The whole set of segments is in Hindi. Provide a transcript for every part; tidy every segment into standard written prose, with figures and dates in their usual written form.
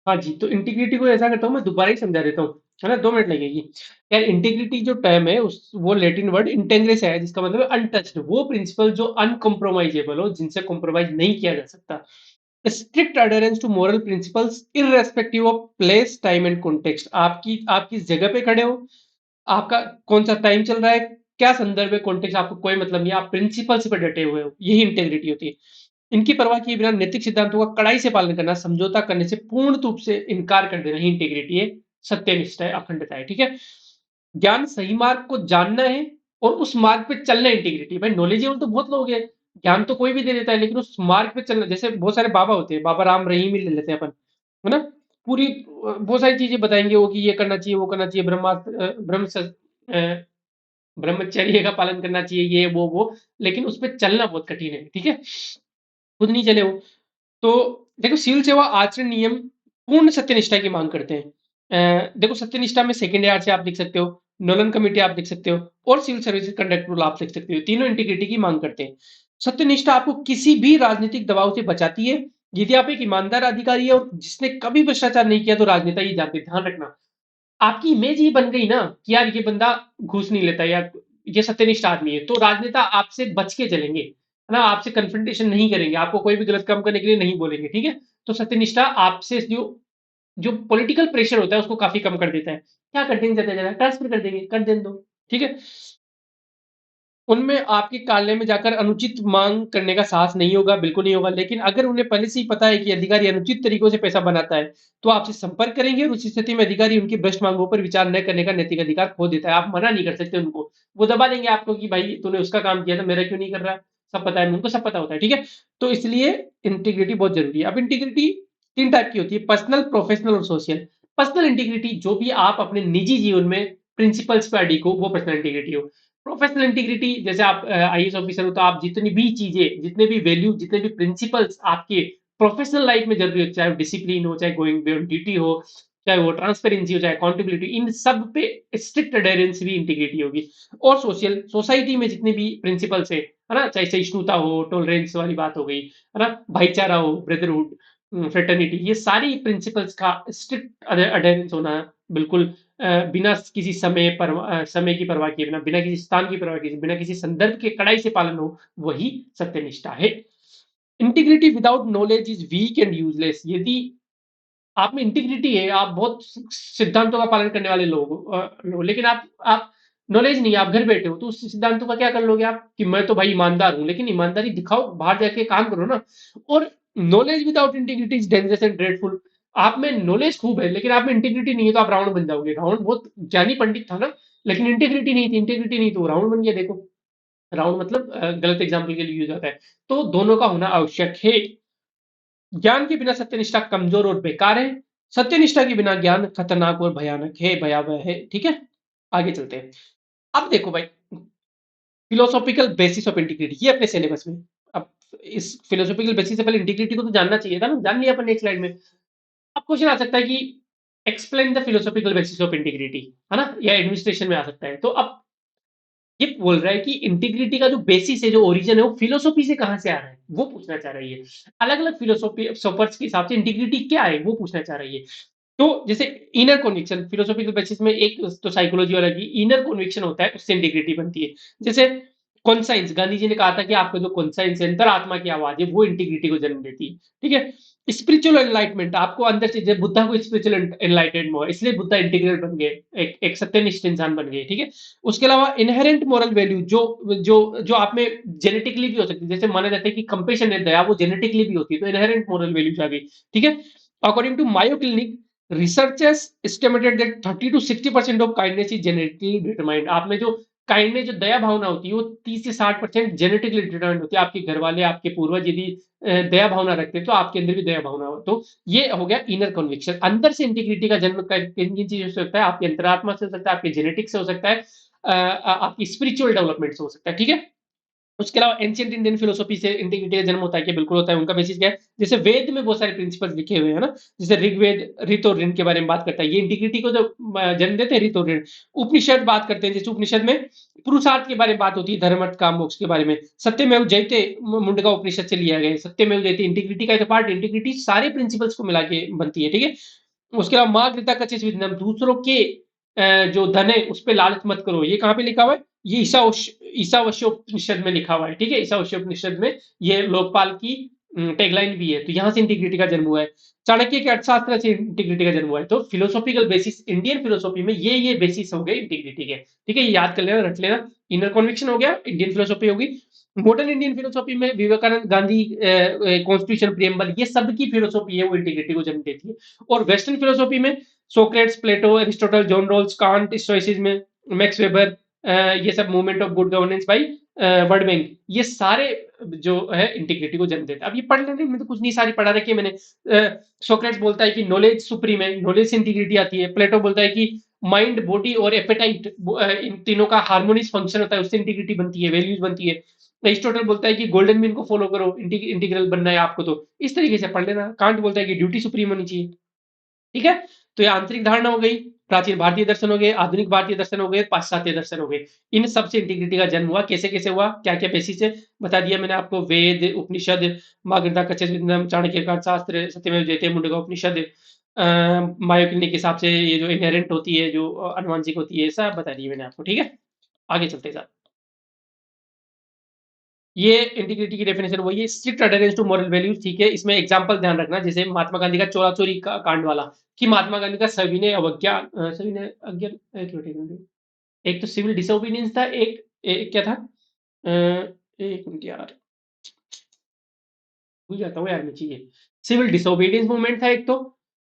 हाँ जी, तो इंटीग्रिटी को ऐसा करता हूँ मैं दोबारा ही समझा देता हूँ, है ना? 2 मिनट लगेगी। यार इंटीग्रिटी जो टर्म है उस वो लैटिन वर्ड इंटेग्रे से है जिसका मतलब है अनटच्ड, वो प्रिंसिपल जो अनकॉम्प्रोमाइजेबल हो, जिनसे कॉम्प्रोमाइज़ नहीं किया जा सकता। Strict adherence to moral principles irrespective of place, time and context. आप किस जगह पे खड़े हो, आपका कौन-सा टाइम चल रहा है, क्या संदर्भ है, कॉन्टेक्स्ट आपको कोई मतलब नहीं है, आप प्रिंसिपल्स पे डटे हुए हो, यही इंटीग्रिटी होती है। इनकी परवाह किए बिना नैतिक सिद्धांतों का कड़ाई से पालन करना, समझौता करने से पूर्ण रूप से इनकार कर देना ही इंटीग्रिटी है, सत्यनिष्ठा है, अखंडता है, ठीक है? ज्ञान सही मार्ग को जानना है और उस मार्ग पे चलना इंटीग्रिटी। भाई नॉलेजेबल तो बहुत लोग हैं, ज्ञान तो कोई भी दे देता है, लेकिन उस मार्ग पे चलना, जैसे बहुत सारे बाबा होते हैं, बाबा राम रहीम ही ले लेते हैं अपन, है ना? पूरी बहुत सारी चीजें बताएंगे वो कि ये करना चाहिए, वो करना चाहिए, ब्रह्मचर्य का पालन करना चाहिए, ये वो, लेकिन उस पे चलना बहुत कठिन है, ठीक है? खुद नहीं चले वो। तो देखो सिविल सेवा आचरण नियम पूर्ण सत्यनिष्ठा की मांग करते हैं। देखो सत्यनिष्ठा में सेकंड यार्ड से आप लिख सकते हो, नोलन कमेटी आप लिख सकते हो, और सिविल सर्विसेज कंडक्ट रूल आप लिख सकते हो, तीनों इंटीग्रिटी की मांग करते हैं। सत्यनिष्ठा आपको किसी भी राजनीतिक दबाव से बचाती है। यदि आप एक ईमानदार अधिकारी है और जिसने कभी भ्रष्टाचार नहीं किया, तो राजनेता ये जानते, ध्यान रखना। आपकी इमेज ये बन गई ना कि यार ये बंदा घूस नहीं लेता या ये सत्यनिष्ठ आदमी है, तो राजनेता आपसे बच के चलेंगे, है ना? आपसे कन्फ्रंटेशन नहीं करेंगे, आपको कोई भी गलत काम करने के लिए नहीं बोलेंगे, ठीक है? तो सत्यनिष्ठा आपसे जो जो पॉलिटिकल प्रेशर होता है उसको काफी कम कर देता है। क्या कर देंगे, ज्यादा ज्यादा ट्रांसफर कर देंगे, कर देने दो, ठीक है? उनमें आपके कार्यालय में जाकर अनुचित मांग करने का साहस नहीं होगा, बिल्कुल नहीं होगा। लेकिन अगर उन्हें पहले से ही पता है कि अधिकारी अनुचित तरीकों से पैसा बनाता है, तो आपसे संपर्क करेंगे, और उस स्थिति में अधिकारी उनकी भ्रष्ट मांगों पर विचार न करने का नैतिक अधिकार खो देता है। आप मना नहीं कर सकते उनको, वो दबा देंगे आपको कि भाई तूने उसका काम किया था, मेरा क्यों नहीं कर रहा? सब पता है, उनको सब पता होता है, ठीक है? तो इसलिए इंटीग्रिटी बहुत जरूरी है। अब इंटीग्रिटी तीन टाइप की होती है, पर्सनल, प्रोफेशनल और सोशल। पर्सनल इंटीग्रिटी, जो भी आप अपने निजी जीवन में प्रिंसिपल्स पे अडिग हो, वो पर्सनल इंटीग्रिटी हो। प्रोफेशनल इंटीग्रिटी, जैसे आप आईएएस ऑफिसर हो, तो आप जितनी भी चीजें, जितने भी वैल्यू, जितने भी प्रिंसिपल्स आपके प्रोफेशनल लाइफ में जरूरी हो, चाहे डिसिप्लिन हो, चाहे गोइंग बियॉन्ड ड्यूटी हो, चाहे वो ट्रांसपेरेंसी हो, चाहे अकाउंटेबिलिटी, इन सब पे स्ट्रिक्ट अडेरेंस भी इंटीग्रिटी होगी। और सोशल, सोसाइटी में जितने भी प्रिंसिपल्स है ना, चाहे सहिष्णुता हो, टॉलरेंस वाली बात हो गई, है ना, भाईचारा हो, ब्रदरहुड, फ्रेटर्निटी, ये सारी प्रिंसिपल्स का स्ट्रिक्ट अडेरेंस होना, बिल्कुल बिना किसी समय की परवाह किए, बिना किसी स्थान की परवाह किए, बिना किसी संदर्भ के कड़ाई से पालन हो, वही सत्यनिष्ठा है। Integrity without knowledge is weak and useless. यदि आप में इंटीग्रिटी है, आप बहुत सिद्धांतों का पालन करने वाले लोग हो, लेकिन आप नॉलेज नहीं है, आप घर बैठे हो, तो उस सिद्धांतों का क्या कर लोगे आप कि मैं तो भाई ईमानदार हूं, लेकिन ईमानदारी दिखाओ, बाहर जाके काम करो ना। और knowledge without integrity is dangerous and dreadful. आप में नॉलेज खूब है, लेकिन आप में इंटीग्रिटी नहीं है, तो आप रावण बन जाओगे। रावण बहुत ज्ञानी पंडित था ना, लेकिन इंटीग्रिटी नहीं थी, इंटीग्रिटी नहीं, तो वो रावण बन गया, देखो। रावण मतलब गलत एग्जाम्पल के लिए यूज होता है। तो दोनों का होना आवश्यक है। ज्ञान के बिना सत्यनिष्ठा कमजोर और बेकार है। सत्यनिष्ठा के बिना ज्ञान खतरनाक और भयानक है, भयावह है, ठीक है? आगे चलते हैं। अब देखो भाई, फिलोसॉफिकल बेसिस ऑफ इंटीग्रिटी, ये अपने सिलेबस में। अब इस फिलोसॉफिकल बेसिस से पहले इंटीग्रिटी को तो जानना चाहिए था ना, जान लिया अपन एक स्लाइड में। अब क्वेश्चन आ सकता है कि explain the philosophical basis of integrity, है ना, या एडमिनिस्ट्रेशन में आ सकता है। तो अब ये बोल रहा है कि इंटीग्रिटी का जो बेसिस है, जो ओरिजिन है, वो फिलोसॉफी से कहां से आ रहा है, वो पूछना चाह रही है। अलग अलग फिलोसॉफी सफर्स के हिसाब से इंटीग्रिटी क्या है, वो पूछना चाह रही है। तो जैसे इनर कन्विक्शन, फिलोसॉफिकल बेसिस में एक तो साइकोलॉजी वाला की इनर कन्विक्शन होता है, उससे इंटीग्रिटी बनती है। जैसे कॉन्साइंस, गांधी जी ने कहा था कि आपका जो कॉन्साइंस है, अंतरात्मा की आवाज है, वो इंटीग्रिटी को जन्म देती है, ठीक है? स्पिरिचुअल एनलाइटमेंट, आपको अंदर से, जब बुद्धा को स्पिरिचुअल एनलाइटेड हुआ, इसलिए बुद्धा इंटीग्रेट बन गए, एक सत्यनिष्ठ इंसान बन गए, ठीक है? उसके अलावा इनहेरेंट मोरल वैल्यू, जो जो जो आप में जेनेटिकली भी हो सकती है, जैसे माना जाता है कि कंपेशन है, दया, वो जेनेटिकली भी होती है, तो इनहेरेंट मोरल वैल्यूज आ गई, ठीक है? According to Mayo Clinic, researchers estimated that 30 to 60% of kindness is genetically determined. आप में जो काइंडनेस, जो दया भावना होती है, वो 30 से 60% जेनेटिकली डिटरमाइंड होती है। आपके घर वाले, आपके पूर्वज यदि दया भावना रखते हैं, तो आपके अंदर भी दया भावना हो। तो ये हो गया इनर कन्विक्शन। अंदर से इंटीग्रिटी का जन्म किन किन चीजों से होता है? आपकी अंतरात्मा से हो सकता है, आपके जेनेटिक्स से हो सकता है, आपकी स्पिरिचुअल डेवलपमेंट से हो सकता है, ठीक है? उसके अलावा एंशिएंट इंडियन फिलोसॉफी से इंटीग्रिटी का जन्म होता है कि बिल्कुल होता है। उनका बेसिस क्या है? जैसे वेद में बहुत सारे प्रिंसिपल्स लिखे हुए हैं ना, जैसे ऋग्वेद ऋत और ऋण के बारे में बात करता है, ये इंटीग्रिटी को जो जन्म देते हैं, ऋत और ऋण। उपनिषद बात करते हैं, जैसे उपनिषद में पुरुषार्थ के बारे में बात होती है, धर्म अर्थ काम मोक्ष के बारे में। सत्यमेव जयते मुंडका उपनिषद से लिया गया है, सत्यमेव जयते इंटीग्रिटी का एक पार्ट, इंटीग्रिटी सारे प्रिंसिपल्स को मिला के बनती है, ठीक है। उसके अलावा माँ गीता कचित विद्यम, दूसरों के जो धन है उस पर लालच मत करो, ये कहाँ पे लिखा हुआ है? ये ईशावास्योपनिषद में लिखा हुआ है, ठीक है। ईशावास्योपनिषद में ये लोकपाल की टैगलाइन भी है, तो यहाँ से इंटीग्रिटी का जन्म हुआ है। चाणक्य के अर्थशास्त्र से इंटीग्रिटी का जन्म हुआ है। तो फिलोसॉफिकल बेसिस इंडियन फिलोसॉफी में ये बेसिस हो गए इंटीग्रिटी के, ठीक है। ये याद कर लेना, रट लेना। इनर कॉन्विक्शन हो गया, इंडियन फिलोसॉफी होगी। मॉडर्न इंडियन फिलोसॉफी में विवेकानंद, गांधी, कॉन्स्टिट्यूशन, प्रियम्बल, ये सब की फिलोसॉफी है वो इंटीग्रिटी को जन्म देती है। और वेस्टर्न फिलोसॉफी में Socrates, Plato, Aristotle, John Rawls, Kant, stoicism, Max Weber, ये सब movement of good governance by World Bank, ये सारे जो है इंटीग्रिटी को जन्म देते हैं। अब ये पढ़ लेने में तो कुछ नहीं, सारी पढ़ा रखी है मैंने। सोक्रेट्स बोलता है कि नॉलेज सुप्रीम है, नॉलेज से इंटीग्रिटी आती है। प्लेटो बोलता है कि माइंड, बॉडी और एपेटाइट, इन तीनों का हार्मोनियस फंक्शन होता है, उससे इंटीग्रिटी बनती है, वैल्यूज बनती है। एरिस्टोटल बोलता है कि गोल्डन मीन को फॉलो करो, इंटीग्रल बनना है आपको, तो इस तरीके से पढ़ लेना। कांट बोलता है कि ड्यूटी सुप्रीम होनी चाहिए, ठीक है। तो ये आंतरिक धारणा हो गई, प्राचीन भारतीय दर्शन हो गए, आधुनिक भारतीय दर्शन हो गए, पाश्चात्य दर्शन हो गए। इन सब से इंटीग्रिटी का जन्म हुआ। कैसे कैसे हुआ, क्या क्या बेसिस है बता दिया मैंने आपको। वेद, उपनिषद, मागधा, कचेदम, चाणक्य का शास्त्र, सत्यमेव जयते, मुंडका उपनिषद, मायो क्लिनिक के हिसाब से ये जो इनहेरेंट होती है, जो अनुवांशिक होती है, सब बता दिए मैंने आपको, ठीक है। आगे चलते हैं। ये इंटीग्रिटी की डेफिनेशन वही है, strict adherence to moral values, ठीक है। इसमें एग्जांपल ध्यान रखना, जैसे महात्मा गांधी का चोरा चोरी का कांड वाला, कि महात्मा गांधी का सविनय अवज्ञा, सविनय अज्ञा, एक मिनट, एक तो सिविल डिसोबीडियंस था, एक क्या था, एक मिनट यार, भूल जाता हूँ यार मैं चीजें। सिविल डिसोबीडियंस मूवमेंट था एक तो,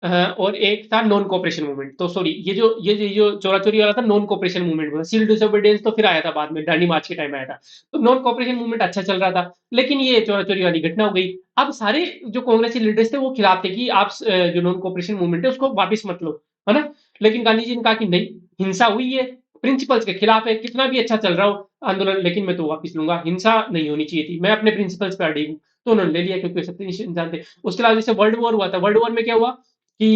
और एक था नॉन कोऑपरेशन मूवमेंट। तो सॉरी, ये जो चोरा चोरी वाला था, नॉन कोऑपरेशन मूवमेंट था। सिविल डिसोबीडियंस तो फिर आया था बाद में, दांडी मार्च के टाइम आया था। तो नॉन कोऑपरेशन मूवमेंट अच्छा चल रहा था, लेकिन ये चोरा चोरी वाली घटना हो गई। अब सारे जो कांग्रेसी लीडर्स थे वो खिलाफ थे कि आप जो नॉन कोऑपरेशन मूवमेंट है उसको वापस मत लो, है ना। लेकिन गांधी जी ने कहा कि नहीं, हिंसा हुई है, प्रिंसिपल्स के खिलाफ है, कितना भी अच्छा चल रहा हो आंदोलन, लेकिन मैं तो वापस लूंगा, हिंसा नहीं होनी चाहिए थी, मैं अपने प्रिंसिपल्स पे अड़ी हूँ। तो उन्होंने ले लिया, क्योंकि सत्यनिष्ठ इंसान थे। उसके अलावा जैसे वर्ल्ड वॉर हुआ था, वर्ल्ड वॉर में क्या हुआ कि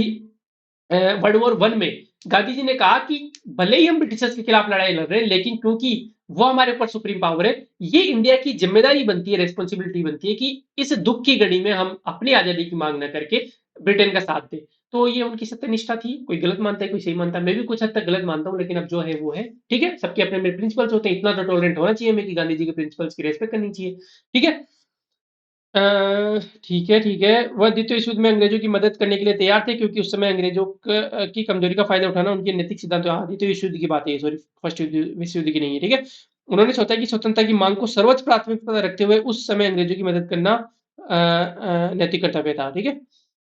वर्ल्ड वॉर वन में गांधी जी ने कहा कि भले ही हम ब्रिटिशर्स के खिलाफ लड़ाई लड़ रहे हैं, लेकिन क्योंकि वो हमारे ऊपर सुप्रीम पावर है, ये इंडिया की जिम्मेदारी बनती है, रेस्पॉन्सिबिलिटी बनती है कि इस दुख की घड़ी में हम अपनी आजादी की मांग न करके ब्रिटेन का साथ दें। तो ये उनकी सत्यनिष्ठा थी। कोई गलत मानता है, कोई सही मानता है, मैं भी कुछ हद तक गलत मानता हूँ, लेकिन अब जो है वो है, ठीक है। सबके अपने अपने प्रिंसिपल्स होते हैं, इतना तो टॉलरेंट होना चाहिए हमें कि गांधी जी के प्रिंसिपल्स की रेस्पेक्ट करनी चाहिए, ठीक है। अ, ठीक है, ठीक है। वह द्वितीय विश्व युद्ध में अंग्रेजों की मदद करने के लिए तैयार थे, क्योंकि उस समय अंग्रेजों की कमजोरी का फायदा उठाना उनके नैतिक सिद्धांत। हाँ, द्वितीय विश्व युद्ध की बात है, सॉरी, फर्स्ट विश्व युद्ध की नहीं है, ठीक है। उन्होंने सोचा कि स्वतंत्रता की मांग को सर्वोच्च प्राथमिकता रखते हुए उस समय अंग्रेजों की मदद करना नैतिक कर्तव्य था, ठीक है।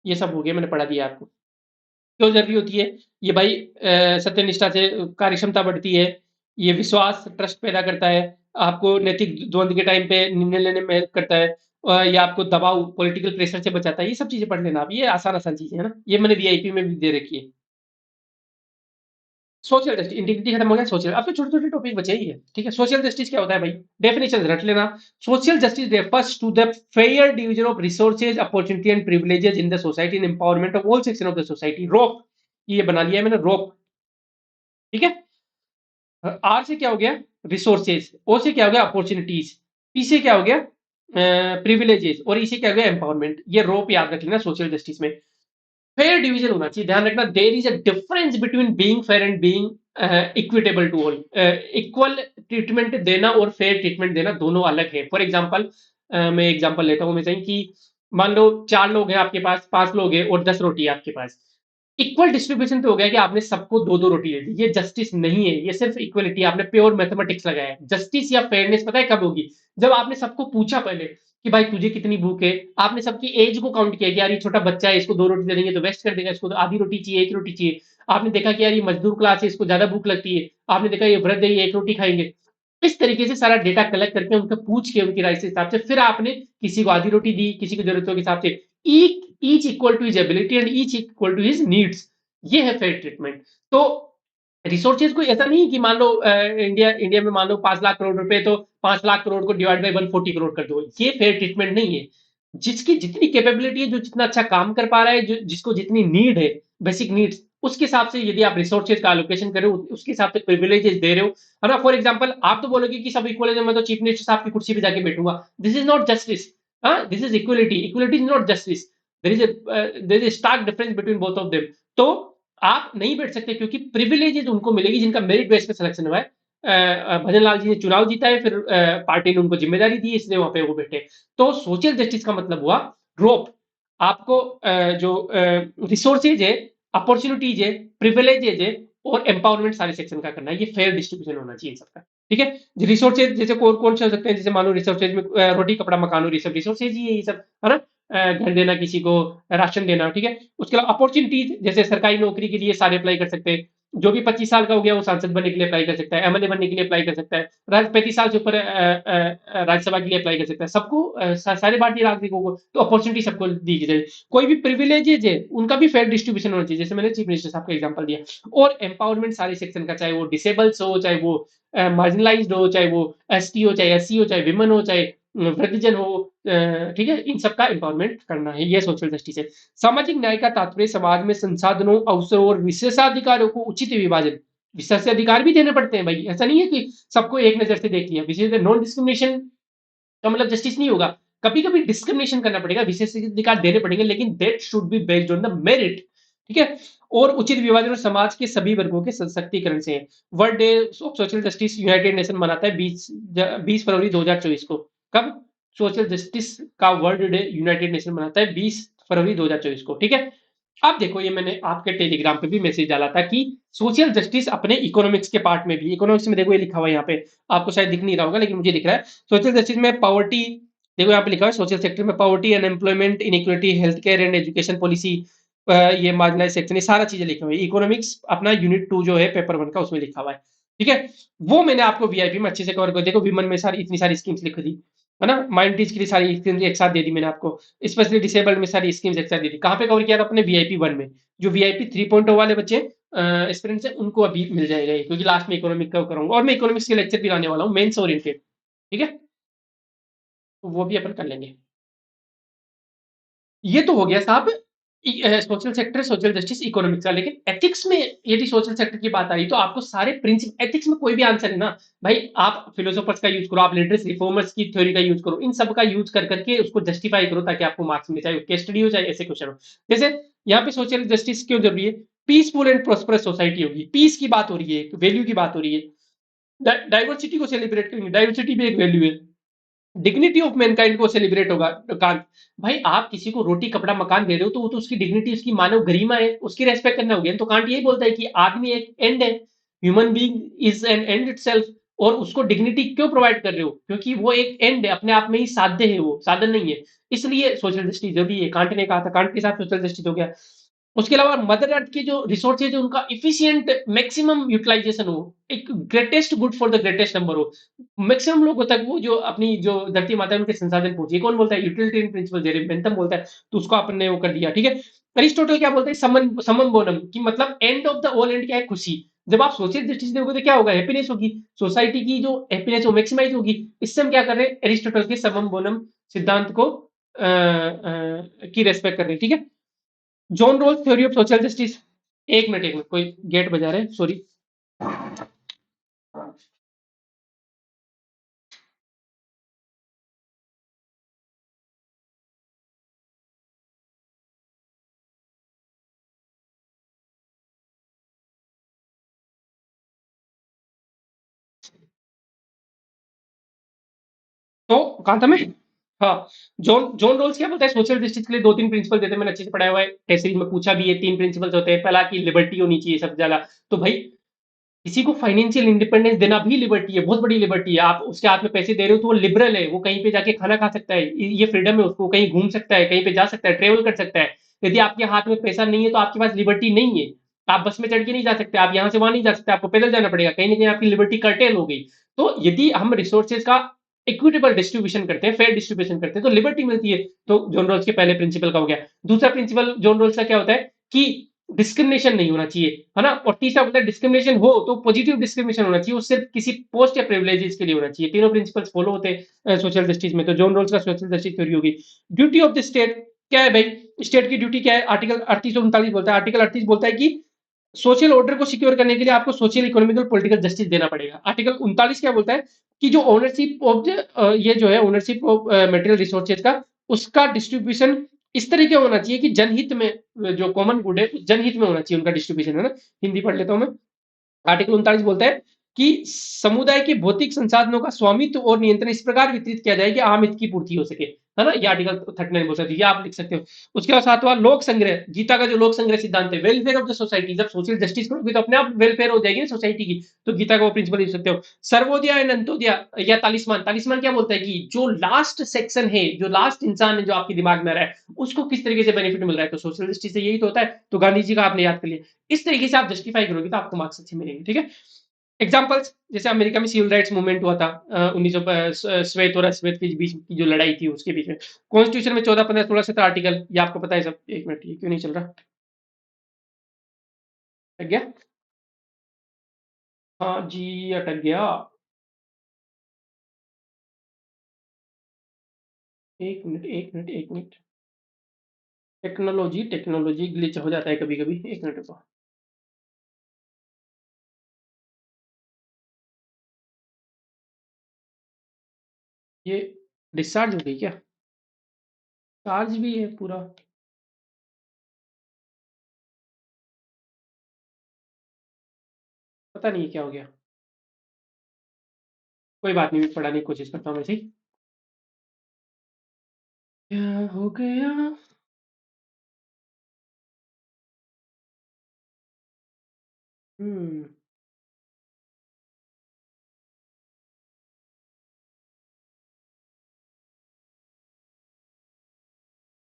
ये सब हो गया, मैंने पढ़ा दिया आपको। क्यों जरूरी होती है ये भाई? सत्यनिष्ठा से कार्यक्षमता बढ़ती है, ये विश्वास, ट्रस्ट पैदा करता है, आपको नैतिक द्वंद के टाइम पे निर्णय लेने में हेल्प करता है, ये आपको दबाव, पॉलिटिकल प्रेशर से बचाता है। ये सब चीजें पढ़ लेना आप, ये आसान आसान चीजें है ना, ये मैंने वीआईपी में भी दे रखी है। सोशल जस्टिस, इंटीग्रिटी खत्म हो गया, सोशल, अब तो छोटे छोटे टॉपिक बचे ही है, ठीक है। सोशल जस्टिस क्या होता है भाई? डेफिनेशन रट लेना। Social justice refers to the fair division of resources, opportunity and privileges in the society, in empowerment of all section of the society. Rope, ये बना लिया है मैंने, रोप, ठीक है। आर से क्या हो गया? रिसोर्सेज। ओ से क्या हो गया? अपॉर्चुनिटीज। पी से क्या हो गया? प्रिविलेजेस। और ई से क्या हो गया? एम्पावरमेंट। ये रोप याद रख लेना सोशल जस्टिस में। फेयर डिवीजन होना चाहिए, ध्यान रखना, there is a difference between being fair and being equitable to all. Equal treatment देना और फेयर ट्रीटमेंट देना दोनों अलग है। फॉर एग्जाम्पल, मैं एग्जाम्पल लेता हूँ, मैं चाहिए कि मान लो 4 लोग हैं आपके पास, 5 लोग हैं, और 10 रोटी है आपके पास। इक्वल डिस्ट्रीब्यूशन तो हो गया कि आपने सबको दो दो रोटी दे दी, ये जस्टिस नहीं है, ये सिर्फ इक्वलिटी, आपने प्योर मैथमेटिक्स लगाया है। जस्टिस या फेयरनेस पता है कब होगी? जब आपने सबको पूछा पहले कि भाई तुझे कितनी भूख है, आपने सबकी एज को काउंट किया कि यार ये छोटा बच्चा है, इसको 2 रोटी दे देंगे तो वेस्ट कर देगा, इसको तो आधी रोटी चाहिए, एक रोटी चाहिए। आपने देखा कि यार ये मजदूर क्लास है, इसको ज्यादा भूख लगती है, आपने देखा ये वृद्ध है, ये एक रोटी खाएंगे। इस तरीके से सारा डेटा कलेक्ट करके उनका पूछ के उनकी राय से हिसाब से फिर आपने किसी को आधी रोटी दी, किसी की जरूरतों के हिसाब से। Each equal to his ability and each equal to his needs, ये है फेयर ट्रीटमेंट। तो रिसोर्सेज को ऐसा नहीं कि मान लो इंडिया इंडिया में मान लो 5 लाख करोड़ रुपए, तो 5 लाख करोड़ को डिवाइड बाई 140 करोड़ कर दो, ये फेयर ट्रीटमेंट नहीं है। जिसकी जितनी कैपेबिलिटी है, जो जितना अच्छा काम कर पा रहा है, जो जिसको जितनी नीड है, बेसिक नीड्स, उसके हिसाब से यदि आप रिसोर्सेज का एलोकेशन कर रहे हो, उसके हिसाब से प्रिविलेजेस दे रहे हो, है ना। फॉर एग्जाम्पल आप तो बोलोगे कि सब इक्वल है, मैं तो चीफ मिनिस्टर साहब की कुर्सी पे जाके बैठूंगा। This is not justice. हाँ, this is equality. Equality is not justice. There is stark difference between both of them. तो आप नहीं बैठ सकते, क्योंकि प्रिविलेजेस उनको मिलेगी जिनका मेरिट बेस पे सिलेक्शन हुआ है। भजन लाल जी ने चुनाव जीता है, फिर पार्टी ने उनको जिम्मेदारी दी, इसलिए वहां पे वो बैठे। तो सोशल जस्टिस का मतलब हुआ रोप। आपको जो रिसोर्सेज है, अपॉर्चुनिटीज है, प्रिविलेजेज है और एम्पावरमेंट सारे सेक्शन का करना है। ये फेयर डिस्ट्रीब्यूशन होना चाहिए सबका। ठीक है। रिसोर्सेज जैसे कौन कौन से हो सकते हैं, जैसे मान लो रिसोर्सेज में रोटी कपड़ा मकान, और ये सब रिसोर्सेज ही है, ये सब, है ना। घर देना किसी को, राशन देना, ठीक है। उसके अलावा अपॉर्चुनिटीज, जैसे सरकारी नौकरी के लिए सारे अप्लाई कर सकते हैं। जो भी 25 साल का हो गया वो सांसद बनने के लिए अप्लाई कर सकता है, एमएलए बनने के लिए अप्लाई कर सकता है, 35 साल से ऊपर राज्यसभा के लिए अप्लाई कर सकता है। सबको सारे भारतीय नागरिकों को तो अपॉर्चुनिटी सबको दी जाए। कोई भी प्रिविलेजेज है उनका भी फेयर डिस्ट्रीब्यूशन होना चाहिए, जैसे मैंने चीफ मिनिस्टर साहब का एग्जांपल दिया। और एम्पावरमेंट सारे सेक्शन का, चाहे वो डिसेबल्स हो, चाहे वो मार्जिनलाइज्ड हो, चाहे वो एसटी हो, चाहे एससी हो, चाहे विमेन हो, चाहे वृद्धजन हो, ठीक है, इन सबका एम्पावरमेंट करना है। ये सोशल जस्टिस है। सामाजिक न्याय का तात्पर्य समाज में संसाधनों, अवसरों और विशेषाधिकारों को उचित विभाजन। विशेषाधिकार भी देने पड़ते हैं भाई, ऐसा नहीं है कि सबको एक नजर से देख लिया। विशेष नॉन डिस्क्रिमिनेशन का मतलब जस्टिस नहीं होगा। कभी कभी डिस्क्रिमिनेशन करना पड़ेगा, विशेषाधिकार देने पड़ेंगे, लेकिन that should be based on the merit. ठीक है। और उचित विभाजन और समाज के सभी वर्गों के सशक्तिकरण से। World day of social justice United nation मनाता है 20 फरवरी 2024 को। कब? सोशल जस्टिस का वर्ल्ड डे यूनाइटेड नेशन मनाता है 20 फरवरी 2024 को। ठीक है। अब देखो, ये मैंने आपके टेलीग्राम पे भी मैसेज डाला था कि सोशल जस्टिस अपने इकोनॉमिक्स के पार्ट में भी, इकोनॉमिक्स में देखो ये लिखा हुआ है यहाँ पे, आपको शायद दिख नहीं रहा होगा लेकिन मुझे दिख रहा है। सोशल जस्टिस में पॉवर्टी, देखो यहाँ पे लिखा है सोशल सेक्टर में poverty, unemployment, inequality, health care and education policy, ये मार्जिनलाइज सेक्शन, ये सारा चीजें लिखी हुई है। इकोनॉमिक्स अपना यूनिट 2 जो है पेपर 1 का, उसमें लिखा हुआ है। ठीक है। वो मैंने आपको वीआईपी में अच्छे से कवर कर, देखो विमन में सारी इतनी सारी स्कीम्स लिख दी, है ना। माइनॉरिटीज के लिए सारी स्कीम्स एक साथ दे दी मैंने आपको। स्पेशली डिसेबल्ड में सारी स्कीम्स एक साथ दे दी। कहाँ पे कवर किया था? अपने वीआईपी 1 में। जो वीआईपी 3.0 वाले बच्चे एस्पिरेंट्स हैं, उनको अभी मिल जाएगा ये, क्योंकि लास्ट में इकोनॉमिक का करूंगा, और मैं इकोनॉमिक्स के लेक्चर भी लाने वाला हूँ, मेंस ओरिएंटेड। ठीक है। तो वो भी अपन कर लेंगे। ये तो हो गया साहब social sector, social justice, economics का। लेकिन एथिक्स में यदि सोशल सेक्टर की बात आ रही, तो आपको सारे प्रिंसिपल, एथिक्स में कोई भी आंसर है ना भाई, आप फिलोसोफर्स का यूज करो, आप लिटरेसी रिफॉर्मर्स की थ्योरी का यूज करो, इन सब का यूज कर करके उसको जस्टिफाई करो, ताकि आपको मार्क्स मिले, चाहे केस स्टडी हो, चाहे ऐसे क्वेश्चन हो। जैसे यहाँ पे सोशल जस्टिस क्यों जरूरी है? पीसफुल एंड प्रोस्परस सोसाइटी होगी, पीस की बात हो रही है, वैल्यू की बात हो रही है, डाइवर्सिटी को सेलिब्रेट करेंगे, डाइवर्सिटी भी एक वैल्यू है, डिग्निटी ऑफ मैनकाइंड को सेलिब्रेट होगा। कांत, भाई आप किसी को रोटी कपड़ा मकान दे रहे हो, तो वो तो उसकी डिग्निटी, उसकी मानव गरिमा है, उसकी रेस्पेक्ट करना होगी। तो कांट यही बोलता है कि आदमी एक एंड है, human being is an and itself. और उसको डिग्निटी क्यों प्रोवाइड कर रहे हो? क्योंकि वो एक एंड है, अपने आप में ही साध्य है, वो साधन नहीं है। इसलिए सोशल जस्टिस जरूरी है। कांट ने कहा था, कांट के साथ सोशल जस्टिस हो गया। उसके अलावा मदर अर्थ के जो रिसोर्सेज है, उनका इफिशिएंट मैक्सिमम यूटिलाइजेशन हो, एक greatest good for the greatest number हो, मैक्सिमम लोगों तक वो जो अपनी जो धरती माता है उनके संसाधन पहुंचे। कौन बोलता है? यूटिलिटेरियन प्रिंसिपल, जेरेमी बेंथम बोलता है। तो उसको अपन ने वो कर दिया। ठीक है। अरिस्टोटल क्या बोलते हैं? समन समम बोनम, कि मतलब end of the all and क्या है? खुशी। जब आप सोशल जस्टिस दोगे तो क्या होगा? हैप्पीनेस होगी, सोसाइटी की जो हैप्पीनेस वो मैक्सिमाइज होगी। इससे हम क्या कर रहे हैं? एरिस्टोटल के समम बोनम सिद्धांत को की रेस्पेक्ट कर रहे हैं। ठीक है। John Rawls theory of social justice. एक मिनट कोई गेट बजा रहे हैं, सॉरी। तो कहा था मैं? हाँ। जॉन जॉन रोल्स क्या बोलता है सोशल जस्टिस के लिए? दो तीन प्रिंसिपल देते हैं, मैंने अच्छे से पढ़ाया हुआ है, टेस्ट सीरीज में पूछा भी है। तीन प्रिंसिपल्स होते हैं। पहला कि लिबर्टी होनी चाहिए सबसे ज्यादा। तो भाई किसी को फाइनेंशियल इंडिपेंडेंस देना भी लिबर्टी है, बहुत बड़ी लिबर्टी है। आप उसके हाथ में पैसे दे रहे हो तो वो लिबरल है, वो कहीं पे जाके खाना खा सकता है, ये फ्रीडम है उसको, कहीं घूम सकता है, कहीं पे जा सकता है, ट्रेवल कर सकता है। यदि आपके हाथ में पैसा नहीं है तो आपके पास लिबर्टी नहीं है। आप बस में चढ़ के नहीं जा सकते, आप यहाँ से वहां नहीं जा सकते, आपको पैदल जाना पड़ेगा, कहीं ना कहीं आपकी लिबर्टी कर्टेल हो गई। तो यदि हम रिसोर्सेज का इक्विटेबल डिस्ट्रीब्यूशन करते हैं, फेयर डिस्ट्रीब्यूशन करते हैं, तो लिबर्टी मिलती है। तो जॉन रोल्स के पहले प्रिंसिपल का हो गया। दूसरा प्रिंसिपल जॉन रोल्स का क्या होता है कि डिस्क्रिमिनेशन नहीं होना चाहिए, है ना। और तीसरा बोलता है डिस्क्रिमिनेशन हो तो पॉजिटिव डिस्क्रिमिनेशन होना चाहिए, वो सिर्फ किसी पोस्ट या प्रिविलेजेस के लिए होना चाहिए। तीनों प्रिंसिपल्स फॉलो होते हैं सोशल जस्टिस में। तो जॉन रोल्स का सोशल जस्टिस थ्योरी होगी। ड्यूटी ऑफ द स्टेट क्या है भाई, स्टेट की ड्यूटी क्या है, आर्टिकल 38 बोलता है। आर्टिकल 38 बोलता है कि सोशल ऑर्डर को सिक्योर करने के लिए आपको सोशल इकोनॉमिकल पॉलिटिकल जस्टिस देना पड़ेगा। आर्टिकल 39 क्या बोलता है कि जो ओनरशिप ऑफ ये जो है ओनरशिप ऑफ मटेरियल रिसोर्सेज का, उसका डिस्ट्रीब्यूशन इस तरीके होना चाहिए कि जनहित में, जो कॉमन गुड है जनहित में होना चाहिए उनका डिस्ट्रीब्यूशन, है ना। हिंदी पढ़ लेता हूं मैं। आर्टिकल 39 बोलता है कि समुदाय के भौतिक संसाधनों का स्वामित्व और नियंत्रण इस प्रकार वितरित किया जाए कि आम हित की पूर्ति हो सके, है ना। ये आर्टिकल 39 बोल सकते, ये आप लिख सकते हो। उसके बाद सातवां लोक संग्रह, गीता का जो लोक संग्रह सिद्धांत है, वेलफेयर ऑफ द सोसाइटी। जब सोशल जस्टिस करोगे तो अपने आप वेलफेयर हो जाएगी ना सोसाइटी की, तो गीता का वो प्रिंसिपल लिख सकते हो। सर्वोदय एंड अंत्योदय या तालिस्मान, तालिस्मान क्या बोलता है कि जो लास्ट सेक्शन है, जो लास्ट इंसान है जो आपके दिमाग में आ रहा है, उसको किस तरीके से बेनिफिट मिल रहा है, तो सोशल जस्टिस से यही तो होता है। तो गांधी जी का आपने याद कर लिया, इस तरीके से आप जस्टिफाई करोगे तो आपको मार्क्स अच्छे मिलेंगे, ठीक है। एग्जाम्पल्स, जैसे अमेरिका में सिविल राइट्स मूवमेंट हुआ था 1900, श्वेत और अश्वेत के बीच की जो लड़ाई थी उसके बीच में। कॉन्स्टिट्यूशन में 14, 15, 16, 17 आर्टिकल, ये आपको पता है सब। एक मिनट, ये क्यों नहीं चल रहा, अटक गया। हाँ जी, अटक गया। एक मिनट, एक मिनट, एक मिनट। टेक्नोलॉजी टेक्नोलॉजी ग्लिच हो जाता है कभी कभी, एक मिनट रुको। ये डिस्चार्ज हो गई क्या, चार्ज भी है पूरा। पता नहीं क्या हो गया, कोई बात नहीं, मैं पढ़ाने की कोशिश करता हूँ वैसे ही। क्या हो गया। हम्म।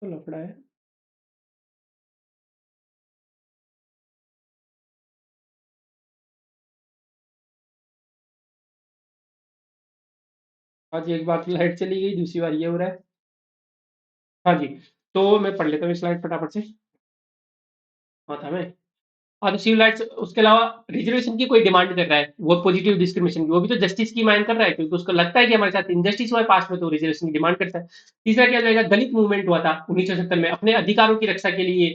तो लफड़ा है। आज एक बार तो लाइट चली गई, दूसरी बार ये हो रहा है। हाँ जी, तो मैं पढ़ लेता हूँ स्लाइड फटाफट से। हाँ था मैं। हाँ, तो सिविल राइट्स, उसके अलावा रिजर्वेशन की कोई डिमांड कर रहा है, वो पॉजिटिव डिस्क्रिमिनेशन की, वो भी तो जस्टिस की मांग कर रहा है, क्योंकि उसको लगता है कि हमारे साथ इनजस्टिस हुआ है पास्ट में, तो रिजर्वेशन की डिमांड करता है। तीसरा क्या हो जाएगा, दलित मूवमेंट हुआ था 1970 में, अपने अधिकारों की रक्षा के लिए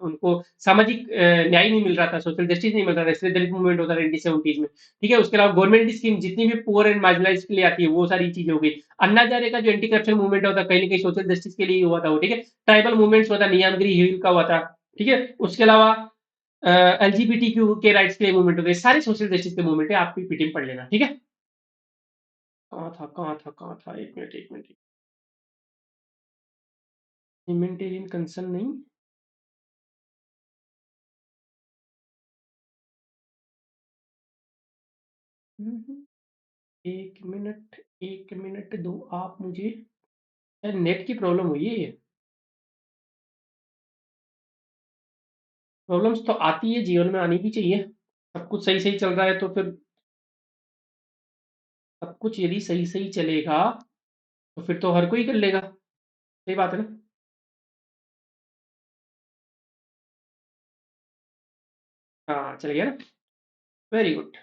उनको सामाजिक न्याय नहीं मिल रहा था, सोशल जस्टिस नहीं मिल रहा था, इसलिए दलित मूवमेंट होता था 1970 में, ठीक है। उसके अलावा गवर्नमेंट स्कीम जितनी भी पुअर एंड मार्जिनलाइज के लिए आती है, वो सारी चीजें हो गई। अन्ना हजारे का जो एंटी करप्शन मूवमेंट होता कहीं ना कहीं सोशल जस्टिस के लिए ही हुआ था वो, ठीक है। ट्राइबल मूवमेंट्स हुआ था, नियमगिरी हिल का हुआ था, ठीक है। उसके अलावा एलजीबीटी क्यू के राइट्स के मूवमेंट हो गए, सारे सोशल जस्टिस के मूवमेंट है, आप पीटीएम पढ़ लेना, ठीक है। कहाँ था, एक मिनट, एक मिनट। ह्यूमैनिटेरियन कंसर्न नहीं। एक मिनट, एक मिनट दो आप मुझे। यार नेट की प्रॉब्लम हुई है ये। प्रॉब्लम्स तो आती है, जीवन में आनी भी चाहिए। सब कुछ सही सही चल रहा है तो फिर, सब कुछ यदि सही सही चलेगा तो फिर तो हर कोई कर लेगा, सही बात है ना। हाँ चल गया ना, वेरी गुड।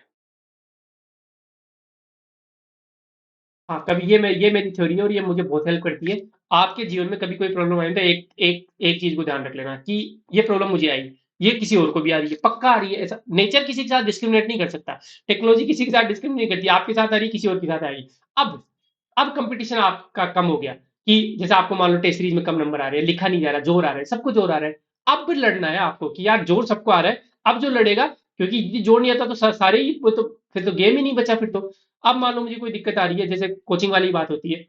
हाँ, कभी ये मेरी थ्योरी है और ये मुझे बहुत हेल्प करती है। आपके जीवन में कभी कोई प्रॉब्लम आए तो एक एक एक चीज को ध्यान रख लेना कि ये प्रॉब्लम मुझे आई, ये किसी और को भी आ रही है, पक्का आ रही है। ऐसा नेचर किसी के साथ डिस्क्रिमिनेट नहीं कर सकता, टेक्नोलॉजी किसी के साथ डिस्क्रिमिनेट नहीं करती, आपके साथ आ रही है किसी और के साथ आ रही है। अब कंपटीशन आपका कम हो गया, कि जैसे आपको मान लो टेस्ट सीरीज में कम नंबर आ रहे हैं, लिखा नहीं जा रहा, जोर आ रहा है, सबको जोर आ रहा है। अब फिर लड़ना है आपको कि यार जोर सबको आ रहा है, अब जो लड़ेगा, क्योंकि यदि जोर नहीं आता तो सारे ही वो तो, फिर तो गेम ही नहीं बचा फिर तो। अब मान लो मुझे कोई दिक्कत आ रही है, जैसे कोचिंग वाली बात होती है,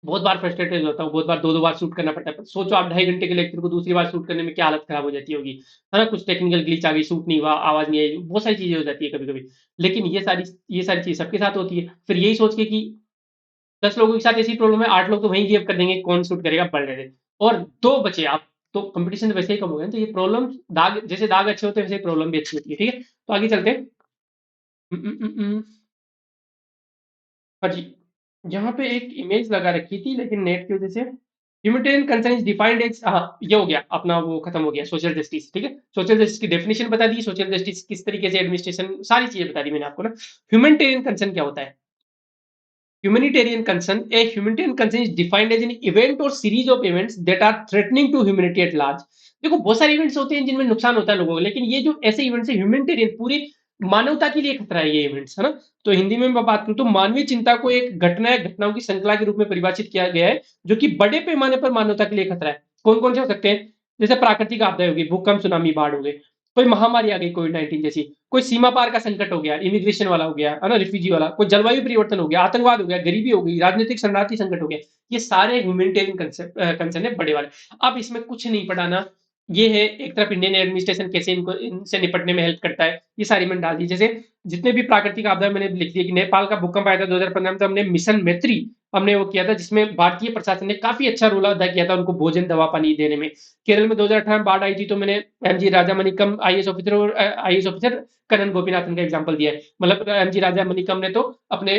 बहुत बार फ्रस्ट्रेटेड होता हूँ, बहुत बार दो दो बार शूट करना पड़ता है। सोचो आप 2.5 घंटे के लेक्चर को दूसरी बार शूट करने में क्या हालत खराब हो जाती होगी, है ना। कुछ टेक्निकल ग्लिच आ गई, शूट नहीं हुआ, आवाज नहीं आई, बहुत सारी चीजें हो जाती है कभी कभी। लेकिन ये सारी चीज सबके साथ होती है, फिर यही सोच के कि 10 लोगों के साथ ऐसी प्रॉब्लम है, 8 लोग तो वहीं गिव कर देंगे, कौन शूट करेगा, पढ़ रहे थे, और दो बचे आप, तो कंपटीशन तो वैसे ही कम हो गया ना। तो ये प्रॉब्लम, दाग जैसे दाग अच्छे होते हैं वैसे प्रॉब्लम भी अच्छी होती है, ठीक है। तो आगे चलते हैं। हम्म, हम्म, हाँ जी, यहाँ पे एक इमेज लगा रखी थी लेकिन नेट की वजह से humanitarian concern is defined as, हाँ ये हो गया अपना, वो खत्म हो गया सोशल जस्टिस, ठीक है। सोशल जस्टिस की डेफिनेशन बता दी, सोशल जस्टिस किस तरीके से एडमिनिस्ट्रेशन, सारी चीजें बता दी मैंने आपको ना। ह्यूमैनिटेरियन कंसर्न क्या होता है? Humanitarian concern is defined as an event or series of events that are threatening to humanity at large. देखो बहुत सारे इवेंट्स होते हैं जिनमें नुकसान होता है लोगों को, लेकिन ये जो ऐसे इवेंट्स है ह्यूमैनिटेरियन, पूरी मानवता के लिए खतरा है ये इवेंट्स, है ना। तो हिंदी में मैं बात करूं तो मानवीय चिंता को एक घटना या घटनाओं की श्रृंखला के रूप में परिभाषित किया गया है जो कि बड़े पैमाने पर मानवता के लिए खतरा है। कौन कौन से हो सकते हैं? जैसे प्राकृतिक आपदा होगी, भूकंप, सुनामी, बाढ़ हो गए, कोई महामारी आ गई कोविड-19 जैसी, कोई सीमा पार का संकट हो गया, इमिग्रेशन वाला हो गया, है ना, रिफ्यूजी वाला, कोई जलवायु परिवर्तन हो गया, आतंकवाद हो गया, गरीबी हो गई, राजनीतिक शरणार्थी संकट हो गया। ये सारे ह्यूमैनिटेरियन कंसर्न है बड़े वाले। अब इसमें कुछ नहीं पढ़ाना, ये है एक तरफ इंडियन एडमिनिस्ट्रेशन कैसे इनको इनसे निपटने में हेल्प करता है, ये सारी मैंने डाल दी। जैसे जितने भी प्राकृतिक आपदा मैंने लिख दिया कि नेपाल का भूकंप आया था 2015 में, तो हमने मिशन मैत्री हमने वो किया था, जिसमें भारतीय प्रशासन ने काफी अच्छा रोल अदा किया था उनको भोजन, दवा, पानी देने में। केरल में 2018 में बाढ़ आई थी, तो मैंने एमजी राजा मणिकम आईएएस ऑफिसर और आईएएस ऑफिसर करण गोपीनाथन का एग्जांपल दिया है। मतलब एमजी राजा मणिकम ने तो अपने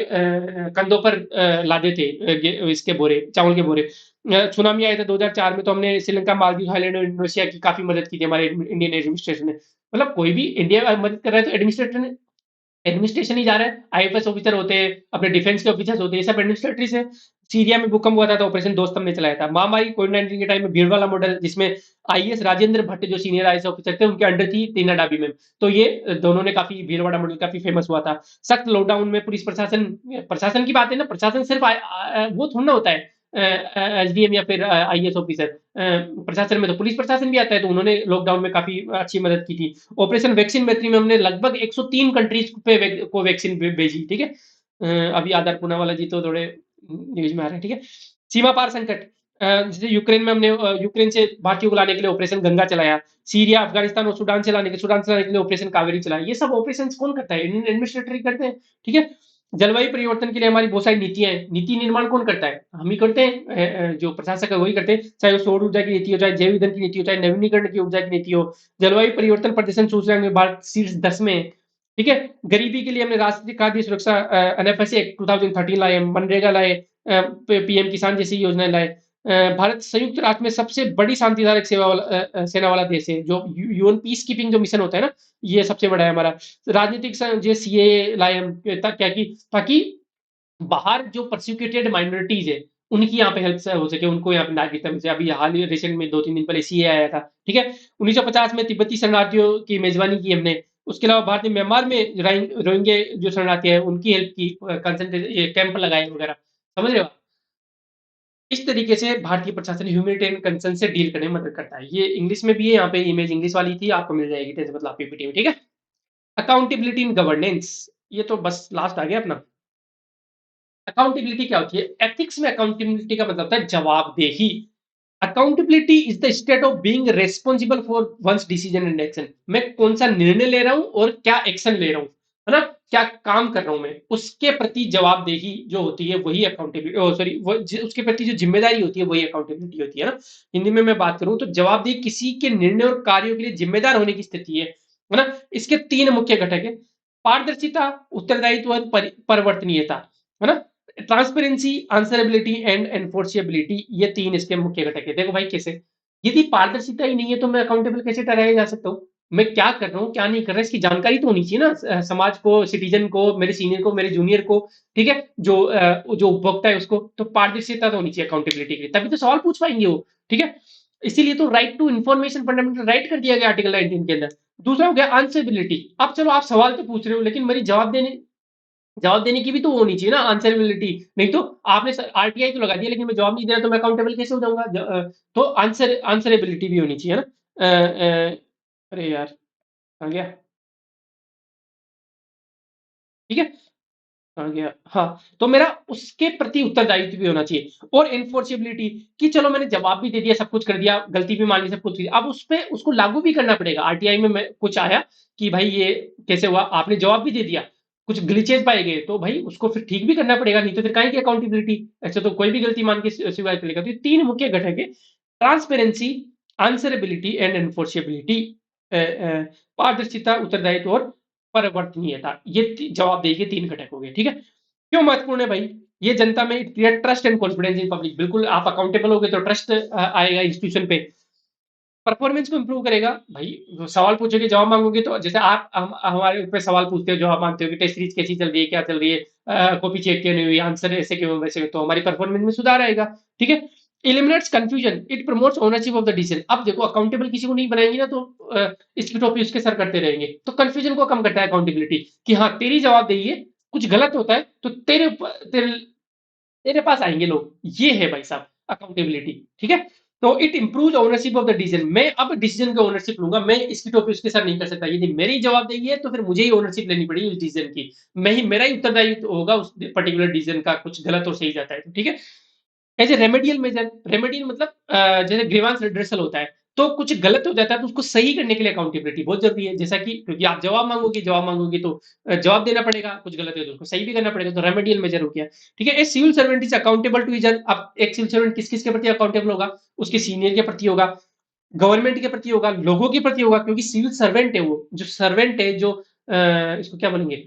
कंधों पर लादे थे इसके बोरे, चावल के बोरे। सुनामी आया था 2004 में, तो हमने श्रीलंका, मालदीव, थाईलैंड और इंडोनेशिया की काफी मदद की थी हमारे इंडियन एडमिनिस्ट्रेशन ने। मतलब कोई भी इंडिया मदद कर रहा है तो एडमिनिस्ट्रेशन एडमिनिस्ट्रेशन ही जा रहा है। आईएफएस ऑफिसर होते हैं, अपने डिफेंस के ऑफिसर्स होते हैं, ये सब एडमिनिस्ट्रेटरी है। सीरिया में भूकंप हुआ था तो ऑपरेशन दोस्त हमने चलाया था। महामारी कोविड-19 के टाइम में भीड़ वाला मॉडल, जिसमें आईएएस राजेंद्र भट्ट जो सीनियर आईएएस ऑफिसर थे, उनके अंडर थी टीना डाबी मैम। तो ये दोनों ने काफी, भीड़ वाला मॉडल काफी फेमस हुआ था। सख्त लॉकडाउन में पुलिस प्रशासन, प्रशासन की बात है ना, प्रशासन सिर्फ वो थोड़ा ना होता है एसडीएम या फिर आईएएस ऑफिसर। प्रशासन में तो पुलिस प्रशासन भी आता है, तो उन्होंने लॉकडाउन में काफी अच्छी मदद की थी। ऑपरेशन वैक्सीन मैत्री में हमने लगभग 103 कंट्रीज पे को वैक्सीन भेजी, ठीक है। अभी आधार पूना वाला जी तो थोड़े न्यूज में आ रहे हैं, ठीक है। सीमा पार संकट, जैसे यूक्रेन में हमने यूक्रेन से भारतीयों को लाने के लिए ऑपरेशन गंगा चलाया। सीरिया, अफगानिस्तान और सूडान से लाने के लिए ऑपरेशन कावेरी चलाया। ये सब ऑपरेशन कौन करता है? इंडियन एडमिनिस्ट्रेटर ही करते हैं, ठीक है। जलवायु परिवर्तन के लिए हमारी बहुत सारी नीतियां हैं। नीति निर्माण कौन करता है? हम ही करते हैं, जो प्रशासक है वही करते हैं, चाहे वो सौर ऊर्जा की नीति हो, चाहे जैव ईंधन की नीति हो, चाहे नवीनीकरण की ऊर्जा की नीति हो। जलवायु परिवर्तन प्रदर्शन सूचकांक में भारत शीर्ष 10 में है, ठीक है। गरीबी के लिए हमने राष्ट्रीय खाद्य सुरक्षा एनएफएसए एक्ट 2013 लाए, मनरेगा लाए, पीएम किसान जैसी योजनाएं लाए। भारत संयुक्त राष्ट्र में सबसे बड़ी शांतिधारक सेना वाला देश है, जो यूएन पीस कीपिंग जो मिशन होता है ना, ये सबसे बड़ा है हमारा। राजनीतिक जो सीए लाए हम, क्या की, ताकि बाहर जो परसिक्यूटेड माइनॉरिटीज है उनकी यहाँ पे हेल्प हो सके, उनको यहाँ पे नागरिकता मिल सके। अभी हाल ही रिसेंट में 2-3 दिन पहले सीए आया था, ठीक है। 1950 में तिब्बती शरणार्थियों की मेजबानी की हमने। उसके अलावा भारत ने म्यांमार में रोहिंग्या जो शरणार्थी है उनकी हेल्प की, कंसंट्रेट कैंप लगाए वगैरह, समझ रहे हो आप? इस तरीके से भारतीय प्रशासन ह्यूमैनिटेरियन कंसर्न से डील करने में मदद करता है। ये इंग्लिश में भी है, यहाँ पे इमेज इंग्लिश वाली थी, आपको मिल जाएगी जैसे मतलब पीपीटी में, ठीक है। अकाउंटेबिलिटी इन गवर्नेंस, ये तो बस लास्ट आ गया अपना। अकाउंटेबिलिटी क्या होती है? एथिक्स में अकाउंटेबिलिटी का मतलब होता है जवाबदेही। Accountability is the state of being responsible for one's decision and action. मैं कौन सा निर्णय ले रहा हूं और क्या एक्शन ले रहा हूं, है ना, क्या काम कर रहा हूं मैं, उसके प्रति जवाबदेही जो होती है वही अकाउंटेबिलिटी, सॉरी, उसके प्रति जो जिम्मेदारी होती है वही अकाउंटेबिलिटी होती है ना। हिंदी में मैं बात करूं तो जवाबदेही किसी के निर्णय और कार्यों के लिए जिम्मेदार होने की स्थिति है ना। इसके 3 मुख्य घटक है: पारदर्शिता, उत्तरदायित्व और परिवर्तनीयता, है ना। ट्रांसपेरेंसी, आंसरेबिलिटी एंड एनफोर्सिबिलिटी, ये 3 इसके मुख्य घटक है। देखो भाई कैसे, यदि पारदर्शिता ही नहीं है तो मैं अकाउंटेबल कैसे ठहराया जा सकता हूँ? मैं क्या कर रहा हूँ क्या नहीं कर रहा, इसकी जानकारी तो होनी चाहिए ना, समाज को, सिटीजन को, मेरे सीनियर को, मेरे जूनियर को, ठीक है, जो उपभोक्ता है उसको। तो पारदर्शिता तो होनी चाहिए अकाउंटेबिलिटी के लिए, तभी तो सवाल पूछ पाएंगे वो, ठीक है। इसीलिए तो right to information fundamental right कर दिया गया आर्टिकल 19 के अंदर। दूसरा हो गया आंसरेबिलिटी। अब चलो आप सवाल तो पूछ रहे हो, लेकिन मेरी जवाब देने की भी तो होनी चाहिए ना आंसरेबिलिटी। नहीं तो आपने आरटीआई तो लगा दिया, लेकिन मैं जवाब नहीं दे रहा तो मैं अकाउंटेबल कैसे हो जाऊंगा? तो आंसरेबिलिटी भी होनी चाहिए ना। अरे यार, आ गया, ठीक है, आ गया, हाँ। तो मेरा उसके प्रति उत्तरदायित्व भी होना चाहिए। और एनफोर्सेबिलिटी, कि चलो मैंने जवाब भी दे दिया, सब कुछ कर दिया, गलती भी मान ली, सब कुछ किया, अब उस पे उसको लागू भी करना पड़ेगा। आरटीआई में कुछ आया कि भाई ये कैसे हुआ, आपने जवाब भी दे दिया, कुछ ग्लिचेस पाए गए, तो भाई उसको फिर ठीक भी करना पड़ेगा, नहीं तो फिर काहे की अकाउंटेबिलिटी। ऐसे तो कोई भी गलती मान के स्वीकार कर लेगा। तो ये 3 मुख्य घटक है: ट्रांसपेरेंसी, आंसरेबिलिटी एंड एनफोर्सेबिलिटी, पारदर्शिता, उत्तरदायित्व और परिवर्तनीयता। ये जवाबदेही के 3 घटक हो गए, ठीक है। क्यों महत्वपूर्ण है भाई? ये जनता में create trust and confidence in public. बिल्कुल आप अकाउंटेबल होगे तो ट्रस्ट आएगा इंस्टीट्यूशन पे। परफॉर्मेंस को इंप्रूव करेगा भाई। सवाल पूछोगे जवाब मांगोगे तो जैसे आप हमारे ऊपर सवाल पूछते हो, जवाब मांगते हो कि टेस्ट सीरीज कैसी चल रही है, क्या चल रही है, कॉपी चेक क्यों नहीं हुई, आंसर ऐसे क्यों वैसे क्यों, तो हमारी परफॉर्मेंस में सुधार आएगा। ठीक है। Eliminates confusion, it promotes ownership of the decision. अब देखो अकाउंटेबल किसी को नहीं बनाएंगे ना तो इसकी टॉपिक उसके सर करते रहेंगे, तो कंफ्यूजन को कम करता है अकाउंटेबिलिटी, कि हाँ तेरी जवाबदेही है, कुछ गलत होता है तो तेरे पास आएंगे लोग। ये है भाई साहब अकाउंटेबिलिटी। ठीक है। तो it improve ownership of the decision. मैं अब डिसीजन का ओनरशिप लूंगा, मैं इसकी टॉपिक उसके साथ नहीं कर सकता। यदि मेरी जवाबदेही है तो फिर मुझे ही ओनरशिप लेनी पड़ेगी उस डिसीजन की। मैं ही, मेरा ही उत्तरदायित्व होगा उस पर्टिकुलर डिसीजन का, कुछ गलत और सही जाता है तो। ठीक है। As a remedial measure, remedial मतलब जैसे ग्रीवांस रिड्रेसल होता है, तो कुछ गलत हो जाता है तो उसको सही करने के लिए अकाउंटेबिलिटी बहुत जरूरी है। जैसा कि क्योंकि आप जवाब मांगोगे तो जवाब देना पड़ेगा, कुछ गलत है तो उसको सही भी करना पड़ेगा, तो रेमेडियल मेजर हो गया। ठीक है। A civil servant is accountable to his. अब एक सिविल सर्वेंट किस किस के प्रति अकाउंटेबल होगा? उसके सीनियर के प्रति होगा, गवर्नमेंट के प्रति होगा, लोगों के प्रति होगा, क्योंकि सिविल सर्वेंट है वो, जो सर्वेंट है, जो इसको क्या बोलेंगे,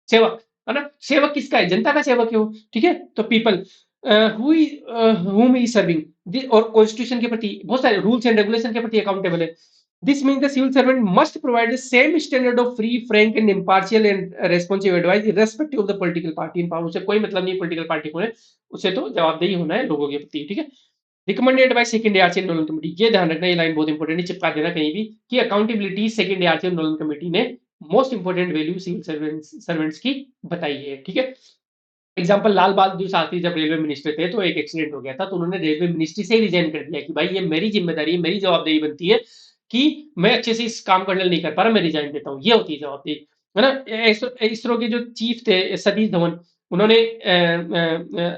सेवक है ना। सेवक किसका है? जनता का सेवक है वो। ठीक है। तो people whom he is serving, और कॉन्स्टिट्यूशन के प्रति, बहुत सारे रूल्स एंड रेगुलेशन के प्रति अकाउंटेबल है। This means the civil servant must provide the same standard of free frank and impartial and responsive advice irrespective of the political party in power. उसे कोई मतलब नहीं पॉलिटिकल पार्टी को है, उसे तो जवाबदेही होना है लोगों के प्रति। ठीक है। Recommended by second ARC Nolan committee, ये ध्यान रखना, ये लाइन बहुत इंपॉर्टेंट है, चिपका देना कहीं भी, कि accountability second ARC Nolan committee ने most important value civil servants की बताई है। ठीक है। एग्जाम्पल, लाल बहादुर शास्त्री जब रेलवे मिनिस्टर थे तो एक एक्सीडेंट हो गया था, तो उन्होंने रेलवे मिनिस्ट्री से ही रिजाइन कर दिया कि भाई ये मेरी जिम्मेदारी है, मेरी जवाबदेही बनती है कि मैं अच्छे से इस काम को हैंडल नहीं कर पा रहा, मैं रिजाइन देता हूँ। ये होती है जवाबदेही, है ना। इसरो के जो चीफ थे सतीश धवन, उन्होंने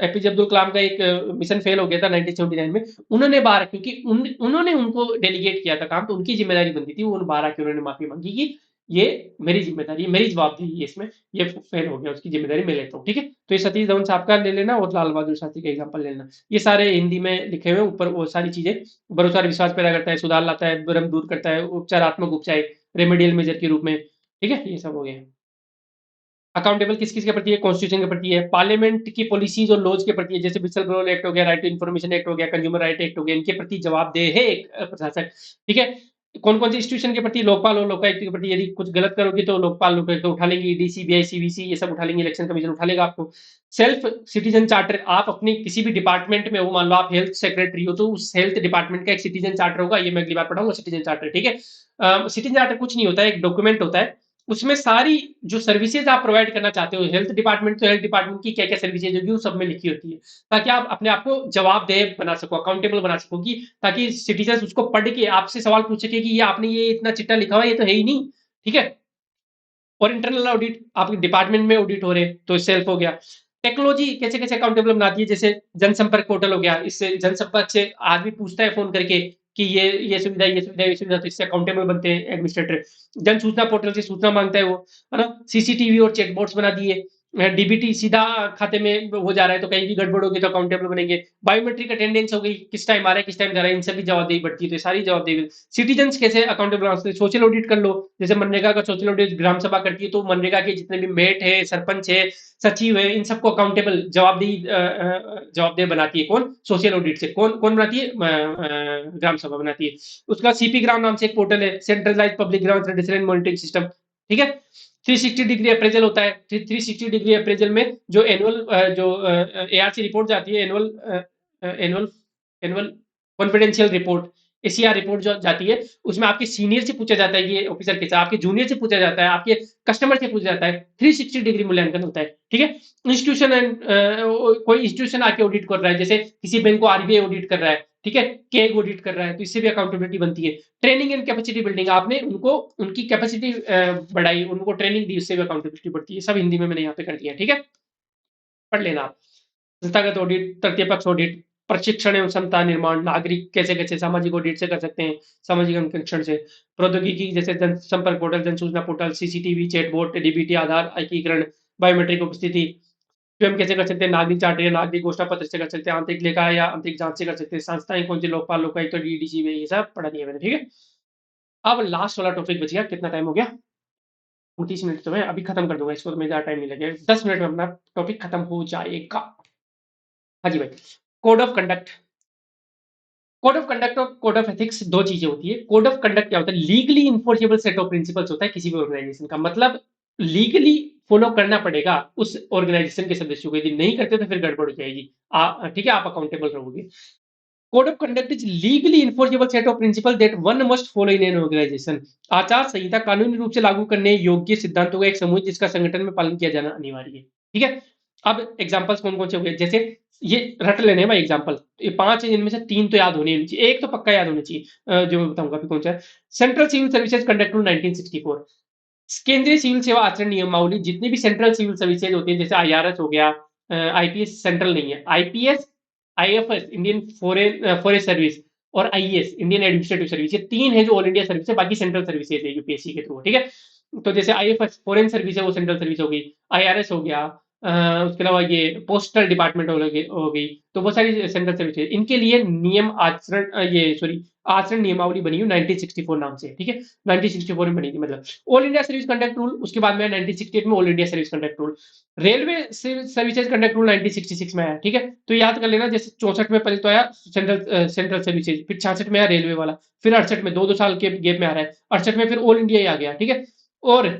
एपीजे अब्दुल कलाम का एक मिशन फेल हो गया था 1979 में, उन्होंने बाहर, क्योंकि उन्होंने उनको डेलीगेट किया था काम, तो उनकी जिम्मेदारी बनती थी, वो बाहर आके उन्होंने माफी मांगी कि ये मेरी जिम्मेदारी, मेरी जवाबदेही है इसमें, ये फेल हो गया, उसकी जिम्मेदारी मैं लेता हूँ। ठीक है। तो ये सतीश धवन साहब का ले लेना और लाल बहादुर शास्त्री का एग्जाम्पल ले लेना। ये सारे हिंदी में लिखे हुए ऊपर, वो सारी चीजें। भरोसा और विश्वास पैदा करता है, सुधार लाता है, भ्रम दूर करता है, उपचारात्मक उपचार, रेमेडियल मेजर के रूप में। ठीक है। ये सब हो गया। अकाउंटेबल किस किस के प्रति है? कॉन्स्टिट्यूशन के प्रति है, पार्लियामेंट की पॉलिसीज और लॉज के प्रति है, जैसे विसल ब्लोअर एक्ट हो गया, राइट टू इन्फॉर्मेशन एक्ट हो गया, कंज्यूमर राइट एक्ट हो गया, इनके प्रति जवाबदेह है एक प्रशासक। ठीक है। कौन कौन से इंस्टीट्यूशन के प्रति? लोकपाल और लोकायुक्त के प्रति, यदि कुछ गलत करोगे तो लोकपाल लोकायुक्त उठा लेंगे, ईडी सीबीआई सीवीसी ये सब उठा लेंगे, इलेक्शन कमीशन उठा लेगा आपको। सेल्फ सिटीजन चार्टर, आप अपनी किसी भी डिपार्टमेंट में हो, मान लो आप हेल्थ सेक्रेटरी हो, तो उस हेल्थ डिपार्टमेंट का एक सिटीजन चार्टर होगा, ये मैं अगली बार पढ़ाऊंगा सिटीजन चार्टर। ठीक है। सिटीजन चार्टर कुछ नहीं होता है, एक डॉक्यूमेंट होता है, उसमें सारी जो सर्विसेज आप प्रोवाइड करना चाहते हो, हेल्थ डिपार्टमेंट तो हेल्थ डिपार्टमेंट की क्या क्या सर्विसेज होगी वो सब में लिखी होती है, ताकि आप अपने आप को जवाबदेह बना सको, अकाउंटेबल बना सको, कि ताकि सिटीजन उसको पढ़ के आपसे सवाल पूछ सके कि ये आपने ये इतना चिट्टा लिखा हुआ है, ये तो है ही नहीं। ठीक है। और इंटरनल ऑडिट, आपके डिपार्टमेंट में ऑडिट हो रहे हैं तो सेल्फ हो गया। टेक्नोलॉजी कैसे कैसे अकाउंटेबल बनाती है, जैसे जनसंपर्क पोर्टल हो गया, इससे जनसंपर्क से आदमी पूछता है फोन करके कि ये सुविधा, ये सुविधा, ये सुविधा, तो इससे अकाउंटेबल बनते हैं एडमिनिस्ट्रेटर। जन सूचना पोर्टल से सूचना मांगता है वो, है ना। सीसीटीवी और चेकबोट्स बना दिए, डीबीटी सीधा खाते में हो जा रहा है, तो कहीं भी गड़बड़ होगी तो अकाउंटेबल बनेंगे। बायोमेट्रिक अटेंडेंस हो गई, किस टाइम आ रहा है, किस टाइम जा रहा है, इन सभी जवाबदेही बढ़ती है, तो सारी जवाबदेही। सिटीजन कैसे अकाउंटेबल बना सकते हैं? सोशल ऑडिट कर लो, जैसे मनरेगा का सोशल ऑडिट ग्राम सभा करती है, तो मनरेगा के जितने भी मेट है, सरपंच है, सचिव है, इन सबको अकाउंटेबल जवाबदेह बनाती है। कौन? सोशल ऑडिट से। कौन कौन बनाती है? ग्राम सभा बनाती है। उसका सीपी ग्राम नाम से एक पोर्टल है, centralise public ground resident monitoring system. ठीक है। 360 डिग्री अप्रेजल होता है, 360 डिग्री अप्रेजल में जो एनुअल जो एआरसी रिपोर्ट जाती है, annual annual confidential report, ACR report जो जाती है, उसमें आपके सीनियर से पूछा जाता है कि ये ऑफिसर कैसा, आपके जूनियर से पूछा जाता है, आपके कस्टमर से पूछा जाता है, 360 डिग्री मूल्यांकन होता है। ठीक है। इंस्टीट्यूशन एंड कोई इंस्टीट्यूशन आके ऑडिट कर रहा है, जैसे किसी बैंक को आरबीआई ऑडिट कर रहा है, ठीक है, केग ऑडिट कर रहा है, तो इससे भी अकाउंटेबिलिटी बनती है। ट्रेनिंग एंड कैपेसिटी बिल्डिंग, आपने उनको उनकी कैपेसिटी बढ़ाई, उनको ट्रेनिंग दी, उससे भी अकाउंटेबिलिटी बढ़ती है। सब हिंदी में मैंने यहाँ पे कर दिया। ठीक है। पढ़ लेना आप। संस्थागत ऑडिट, तृतीय पक्ष ऑडिट, प्रशिक्षण एवं क्षमता निर्माण, नागरिक कैसे कैसे सामाजिक ऑडिट से कर सकते हैं, सामाजिक अंकेक्षण से। प्रौद्योगिकी जैसे जनसंपर्क पोर्टल, जन सूचना पोर्टल, सीसीटीवी, चैटबॉट, डीबीटी, आधार एकीकरण, बायोमेट्रिक उपस्थिति। स्वयं कैसे कर सकते हैं? नागरिक चार्टर या नागरिक घोषणा पत्र से कर सकते हैं, आंतरिक लेखा या आंतरिक जांच से कर सकते हैं, संस्थाएं कौन सी, लोकपाल लोकायुक्त, डीडीसी में, ये सब पढ़ा दिया मैंने। ठीक है। अब लास्ट वाला टॉपिक बच गया, कितना टाइम हो गया? 29 मिनट तो है, अभी खत्म कर दूंगा इसको, तो मुझे ज़्यादा टाइम नहीं लगेगा, 10 मिनट में अपना टॉपिक खत्म हो जाएगा। हाँ जी भाई, code of conduct. Code of conduct और कोड ऑफ एथिक्स दो चीजें होती है। कोड ऑफ कंडक्ट क्या होता है? Legally enforceable set of principles होता है किसी भी ऑर्गेनाइजेशन का, मतलब लीगली फॉलो करना पड़ेगा उस ऑर्गेनाइजेशन के सदस्यों को, यदि नहीं करते तो फिर गड़बड़ हो जाएगी। ठीक है, आप अकाउंटेबल रहोगे। Code of conduct is legally enforceable set of principle that one must follow in an organisation. आचार संहिता कानूनी रूप से लागू करने योग्य सिद्धांतों का एक समूह जिसका संगठन में पालन किया जाना अनिवार्य है। ठीक है, अब एग्जांपल्स कौन कौन से हो गए, जैसे ये रट लेने भाई एग्जांपल, ये 5 है, इनमें से 3 तो याद होने चाहिए, एक तो पक्का याद होना चाहिए, जो मैं बताऊंगा अभी कौन सा है। Central civil services conduct rule 1964। केंद्रीय सिविल सेवा आचरण नियमावली, जितनी भी सेंट्रल सिविल सर्विसेज होती है, जैसे आईआरएस हो गया, आईपीएस सेंट्रल नहीं है, IPS, IFS Indian forest service, और आईएएस इंडियन एडमिनिस्ट्रेटिव सर्विस, ये 3 है जो ऑल इंडिया सर्विस है, बाकी सेंट्रल सर्विसेज है यूपीएससी के थ्रू। ठीक है, तो जैसे आईएफएस फॉरेन सर्विस है, वो सेंट्रल सर्विस हो गई, आईआरएस हो गया, उसके अलावा ये पोस्टल डिपार्टमेंट हो गई, तो बहुत सारी सेंट्रल सर्विस है। इनके लिए नियम आचरण ये सॉरी आचरण नियमावली बनी हुई 1964 नाम से। ठीक है, 1964 में बनी थी, मतलब all India service conduct rule, उसके बाद में 1968 में all India service conduct rule. Railway services conduct rule 1966 में आया। ठीक है, तो याद कर लेना, जैसे 64 में पहले तो आया सेंट्रल सर्विसेज, फिर 66 में आया रेलवे वाला, फिर 68 में 2-2 साल के गैप में आ रहा है, 68 में फिर ऑल इंडिया ही आ गया। ठीक है, और